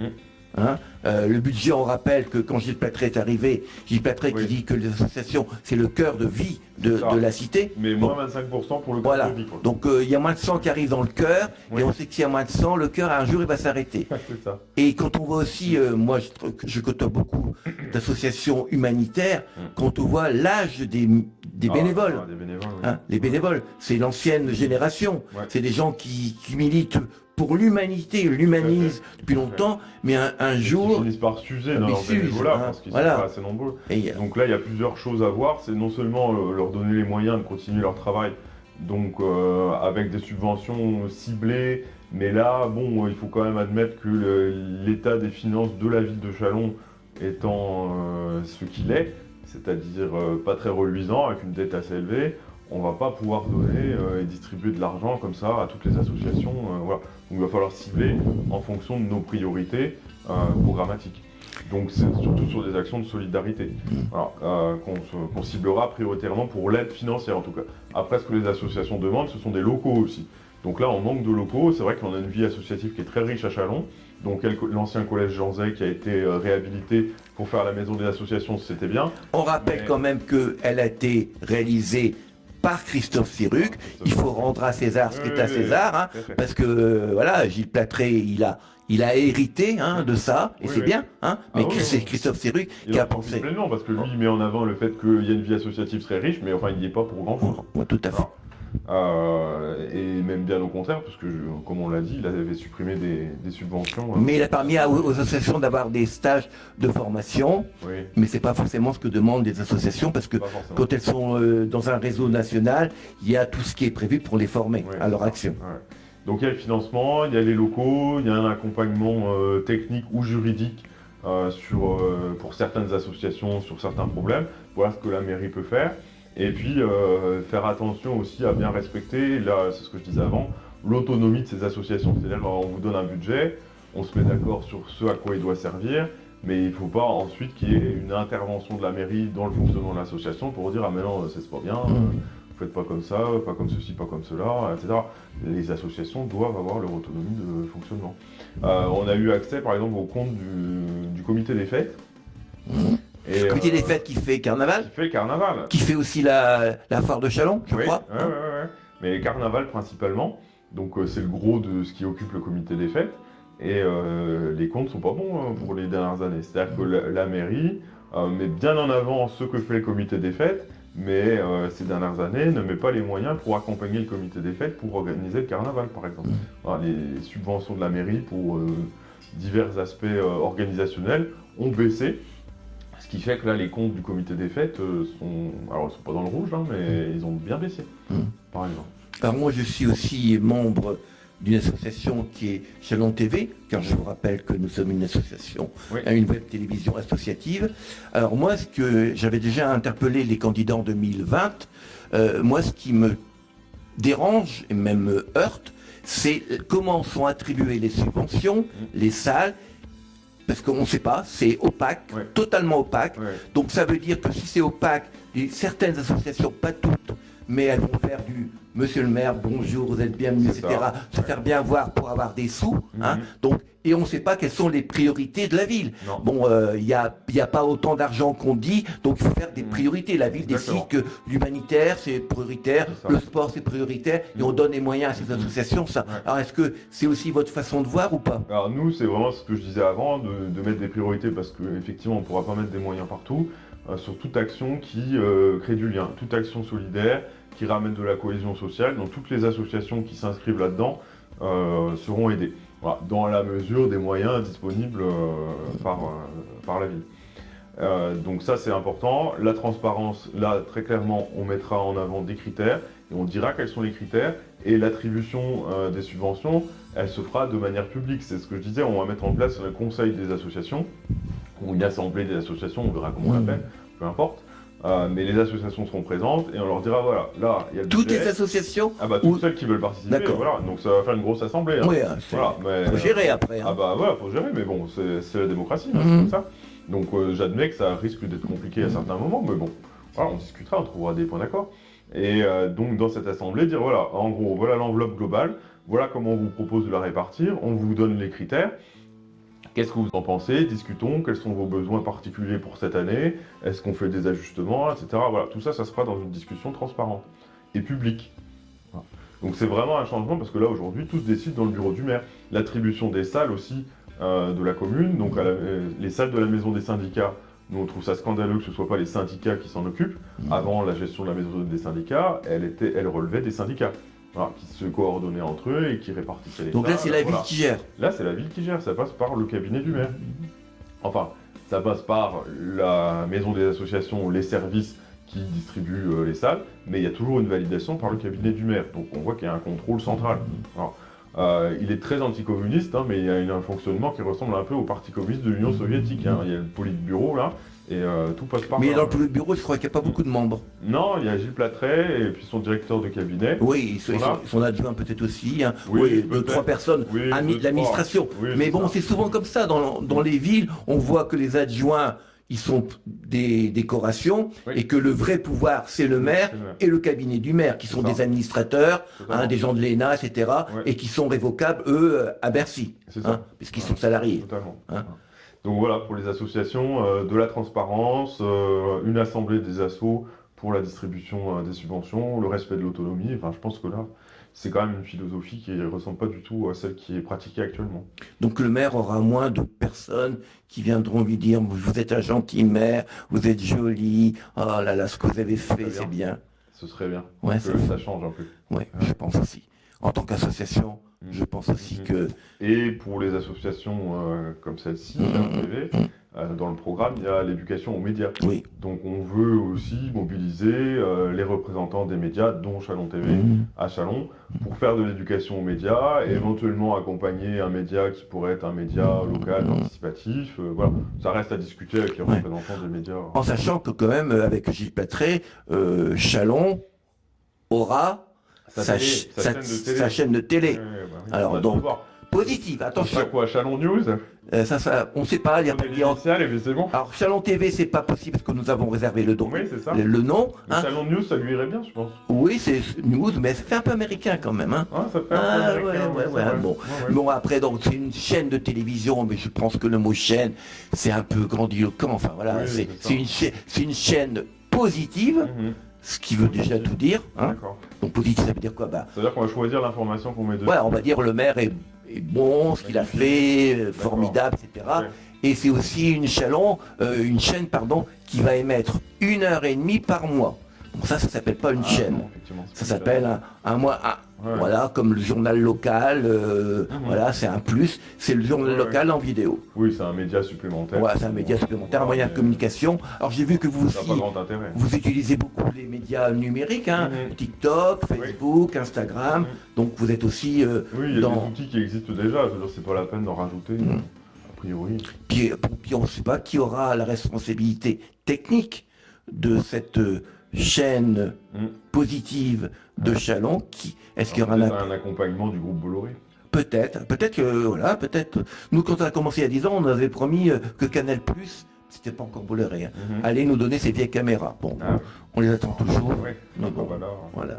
Hein, le budget, on rappelle que quand Gilles Plattret est arrivé, Gilles Plattret qui dit que les associations, c'est le cœur de vie de la cité. Mais moins 25% pour le cœur de vie. Quoi. Donc il y a moins de sang qui arrive dans le cœur, et on sait que s'il y a moins de sang, le cœur, un jour, il va s'arrêter. C'est ça. Et quand on voit aussi, moi je côtoie beaucoup d'associations humanitaires, quand on voit l'âge des bénévoles. Les bénévoles, c'est l'ancienne génération. C'est des gens qui militent pour l'humanité, l'humanisent depuis longtemps, mais un jour... Ils finissent par s'user dans leur bénévolat, parce qu'ils sont pas assez nombreux. Donc là, il y a plusieurs choses à voir. C'est non seulement leur donner les moyens de continuer leur travail, donc avec des subventions ciblées, mais là, bon, il faut quand même admettre que l'état des finances de la ville de Chalon étant ce qu'il est, c'est-à-dire pas très reluisant, avec une dette assez élevée, on va pas pouvoir donner et distribuer de l'argent comme ça à toutes les associations. Voilà. Donc il va falloir cibler en fonction de nos priorités programmatiques. Donc c'est surtout sur des actions de solidarité qu'on ciblera prioritairement pour l'aide financière en tout cas. Après ce que les associations demandent, ce sont des locaux aussi. Donc là on manque de locaux, c'est vrai qu'on a une vie associative qui est très riche à Chalon. Donc l'ancien collège Jean Zay qui a été réhabilité pour faire la maison des associations, c'était bien. On rappelle quand même qu'elle a été réalisée par Christophe Sirugue. Il faut rendre à César ce qui est à César, parce que voilà, Gilles Plattret, il a hérité de ça, et c'est bien, mais c'est Christophe Sirugue qui a pensé. Pleinement, parce que lui, il met en avant le fait qu'il y a une vie associative très riche, mais enfin, il n'y est pas pour grand-chose. Tout à fait. Et même bien au contraire, parce que, comme on l'a dit, il avait supprimé des subventions. Mais il a permis aux associations d'avoir des stages de formation, mais c'est pas forcément ce que demandent les associations, parce que quand elles sont dans un réseau national, il y a tout ce qui est prévu pour les former à leur action. Donc il y a le financement, il y a les locaux, il y a un accompagnement technique ou juridique pour certaines associations sur certains problèmes. Voilà ce que la mairie peut faire. Et puis faire attention aussi à bien respecter, là c'est ce que je disais avant, l'autonomie de ces associations. C'est-à-dire on vous donne un budget, on se met d'accord sur ce à quoi il doit servir, mais il ne faut pas ensuite qu'il y ait une intervention de la mairie dans le fonctionnement de l'association pour dire « Ah mais non, c'est pas bien, vous faites pas comme ça, pas comme ceci, pas comme cela, etc. » Les associations doivent avoir leur autonomie de fonctionnement. On a eu accès par exemple au compte du comité des fêtes. Le comité des fêtes qui fait carnaval. Qui fait aussi la foire de Chalon, je crois. Oui, mais carnaval principalement. Donc c'est le gros de ce qui occupe le comité des fêtes. Et les comptes sont pas bons pour les dernières années. C'est-à-dire que la mairie met bien en avant ce que fait le comité des fêtes, mais ces dernières années ne met pas les moyens pour accompagner le comité des fêtes pour organiser le carnaval, par exemple. Voilà, les subventions de la mairie pour divers aspects organisationnels ont baissé, ce qui fait que là les comptes du comité des fêtes sont pas dans le rouge, hein, mais ils ont bien baissé, par exemple. Alors moi je suis aussi membre d'une association qui est Chalon TV, car je vous rappelle que nous sommes une association, une web télévision associative. Alors moi, ce que j'avais déjà interpellé les candidats en 2020, moi ce qui me dérange et même me heurte, c'est comment sont attribuées les subventions, les salles, parce qu'on ne sait pas, c'est opaque, totalement opaque. Donc ça veut dire que si c'est opaque, certaines associations, pas toutes, mais elles vont faire du Monsieur le maire, bonjour, vous êtes bienvenue, etc. Se faire bien voir pour avoir des sous. Hein. Donc, et on ne sait pas quelles sont les priorités de la ville. Non. Bon, il n'y a pas autant d'argent qu'on dit, donc il faut faire des priorités. La ville décide que l'humanitaire, c'est prioritaire, le sport, c'est prioritaire, et on donne les moyens à ces associations. Ça. Alors, est-ce que c'est aussi votre façon de voir ou pas? Alors nous, c'est vraiment ce que je disais avant, de mettre des priorités, parce qu'effectivement, on ne pourra pas mettre des moyens partout, sur toute action qui crée du lien, toute action solidaire, qui ramène de la cohésion sociale. Donc toutes les associations qui s'inscrivent là-dedans seront aidées, voilà, dans la mesure des moyens disponibles par la ville. Donc ça c'est important. La transparence, là très clairement on mettra en avant des critères et on dira quels sont les critères, et l'attribution des subventions, elle se fera de manière publique. C'est ce que je disais, on va mettre en place un conseil des associations, ou une assemblée des associations, on verra comment on l'appelle, peu importe. Mais les associations seront présentes et on leur dira voilà, là il y a le toutes budget. Les associations? Ah bah toutes celles qui veulent participer, voilà, donc ça va faire une grosse assemblée. Hein. Oui, voilà, mais, faut gérer après. Hein. Ah bah voilà, faut gérer, mais bon, c'est la démocratie, hein, c'est comme ça. Donc j'admets que ça risque d'être compliqué à certains moments, mais bon, voilà, on discutera, on trouvera des points d'accord. Et donc dans cette assemblée, dire voilà, en gros, voilà l'enveloppe globale, voilà comment on vous propose de la répartir, on vous donne les critères. Qu'est-ce que vous en pensez? Discutons, quels sont vos besoins particuliers pour cette année? Est-ce qu'on fait des ajustements, etc. Voilà, tout ça, ça se fera dans une discussion transparente et publique. Voilà. Donc c'est vraiment un changement, parce que là, aujourd'hui, tout se décide dans le bureau du maire. L'attribution des salles aussi de la commune, donc les salles de la maison des syndicats, nous on trouve ça scandaleux que ce ne soit pas les syndicats qui s'en occupent. Avant, la gestion de la maison des syndicats, elle relevait des syndicats. Voilà, qui se coordonnaient entre eux et qui répartissaient les Donc là, c'est la ville qui gère. Là, c'est la ville qui gère, ça passe par le cabinet du maire. Enfin, ça passe par la maison des associations, les services qui distribuent les salles, mais il y a toujours une validation par le cabinet du maire. Donc on voit qu'il y a un contrôle central. Alors, il est très anticommuniste, hein, mais il y a un fonctionnement qui ressemble un peu au Parti communiste de l'Union soviétique. Hein. Il y a le politburo là. Et tout passe par là. Mais dans le bureau, je crois qu'il n'y a pas beaucoup de membres. Non, il y a Gilles Platret et puis son directeur de cabinet. Oui, son adjoint peut-être aussi. Hein. Oui, deux, trois personnes, amis de l'administration. Mais bon, c'est souvent comme ça. Dans les villes, on voit que les adjoints, ils sont des décorations, et que le vrai pouvoir, c'est le maire et le cabinet du maire, qui sont des administrateurs, hein, des gens de l'ENA, etc., et qui sont révocables, eux, à Bercy, hein, puisqu'ils sont salariés. Totalement. Hein. Donc voilà, pour les associations, de la transparence, une assemblée des assos pour la distribution des subventions, le respect de l'autonomie. Enfin, je pense que là, c'est quand même une philosophie qui ne ressemble pas du tout à celle qui est pratiquée actuellement. Donc le maire aura moins de personnes qui viendront lui dire « Vous êtes un gentil maire, vous êtes joli, oh là là, ce que vous avez fait, c'est bien. » Ce serait bien, ouais, que ça change un peu. Oui, je pense aussi. En tant qu'association, je pense aussi que... Et pour les associations comme celle-ci, dans le programme, il y a l'éducation aux médias. Oui. Donc on veut aussi mobiliser les représentants des médias, dont Chalon TV, à Chalon, pour faire de l'éducation aux médias, et éventuellement accompagner un média qui pourrait être un média local, participatif. Voilà, ça reste à discuter avec les représentants des médias. En sachant que quand même, avec Gilles Platret, Chalon aura... Sa chaîne de télé. Alors donc, positive, attention. Ça quoi, Chalon News? On ne sait pas. Bon. Alors Chalon TV, c'est pas possible parce que nous avons réservé le nom. Oui, c'est ça. Le nom. Hein. Chalon News, ça lui irait bien, je pense. Oui, c'est News, mais ça fait un peu américain quand même. Hein. Ah, ça fait un peu américain. Bon, après, donc c'est une chaîne de télévision, mais je pense que le mot chaîne, c'est un peu grandiloquent. Enfin voilà, c'est une chaîne positive. Ce qui veut déjà tout dire. Hein. Donc positif, ça veut dire quoi? Ça veut dire qu'on va choisir l'information qu'on met dessus. Ouais, on va dire le maire est bon, ce qu'il a fait, formidable, etc. Et c'est aussi une chaîne qui va émettre 1h30 par mois. Bon, ça s'appelle pas une chaîne. Non, effectivement, c'est Ça pas s'appelle un mois. Ouais. Voilà, comme le journal local. Voilà, c'est un plus. C'est le journal local en vidéo. Oui, c'est un média supplémentaire. Voilà, c'est un média supplémentaire, un moyen de mais communication. Alors j'ai vu que vous ça n'a pas aussi, grand intérêt. vous utilisez beaucoup les médias numériques, hein, TikTok, Facebook, Instagram. Donc vous êtes aussi Oui, il y a dans. des outils qui existent déjà. Je veux dire, c'est pas la peine d'en rajouter. A priori. Puis on ne sait pas qui aura la responsabilité technique de cette chaîne positive de Chalon. Est-ce qu'il y aura un accompagnement du groupe Bolloré? Peut-être que, voilà, peut-être. Nous, quand on a commencé il y a 10 ans, on avait promis que Canal+, c'était pas encore Bolloré, allait nous donner ses vieilles caméras. Bon, on les attend toujours. Ouais. Mais bon, Voilà.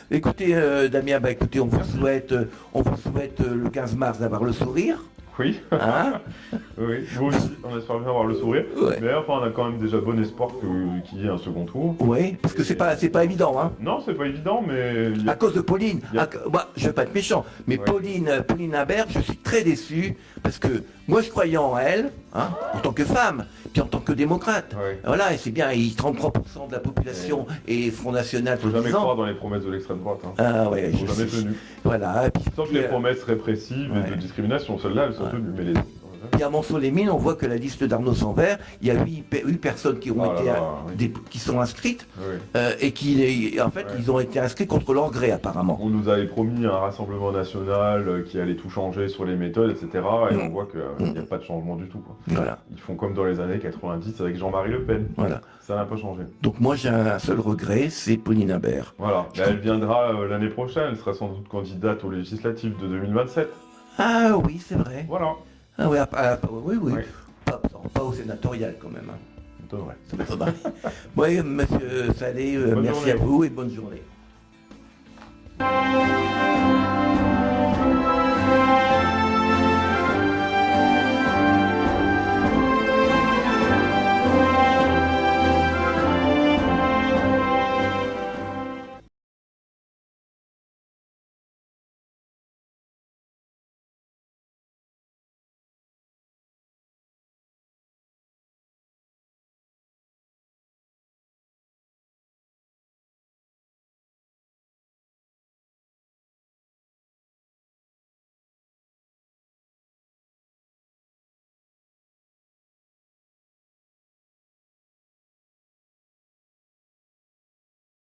Écoutez, Damien, écoutez, on vous souhaite le 15 mars d'avoir le sourire. Oui. Hein. Oui, nous aussi, on espère bien avoir le sourire. Ouais. Mais enfin, on a quand même déjà bon espoir qu'il y ait un second tour. Oui, parce que c'est pas évident, hein. Non, c'est pas évident, mais... À cause de Pauline. Il y a- Je veux pas être méchant, mais Ouais. Pauline Imbert, je suis très déçu parce que moi je croyais en elle, hein, en tant que femme, puis en tant que démocrate. Ouais. Voilà, et c'est bien, 33% de la population et Front National Faut jamais soi-disant. croire dans les promesses de l'extrême droite. Hein. Ah ouais, Faut jamais tenu. Voilà, et puis, Sauf les promesses répressives et de discrimination, celles-là, elles sont tenues, mais les autres... puis à Monceau-les-Mines, on voit que la liste d'Arnaud Sanvert, il y a 8 personnes qui ont Ah là été là, oui. qui sont inscrites Oui. et qui, en fait, ils ont été inscrits contre leur gré apparemment. On nous avait promis un rassemblement national qui allait tout changer sur les méthodes, etc. Et on voit qu'il n'y a pas de changement du tout. Quoi. Voilà, Ils font comme dans les années 90 avec Jean-Marie Le Pen. voilà. Ça n'a pas changé. Donc moi j'ai un seul regret, c'est Pauline Imbert. Voilà. Bah, elle viendra l'année prochaine. Elle sera sans doute candidate aux législatives de 2027. Ah oui, c'est vrai. Voilà. Ah oui, oui, oui. Ouais. Pas au sénatorial quand même. Hein. Ça devrait. Ça va, ça va. Oui, monsieur Salé, Bonne merci journée. à vous et bonne journée.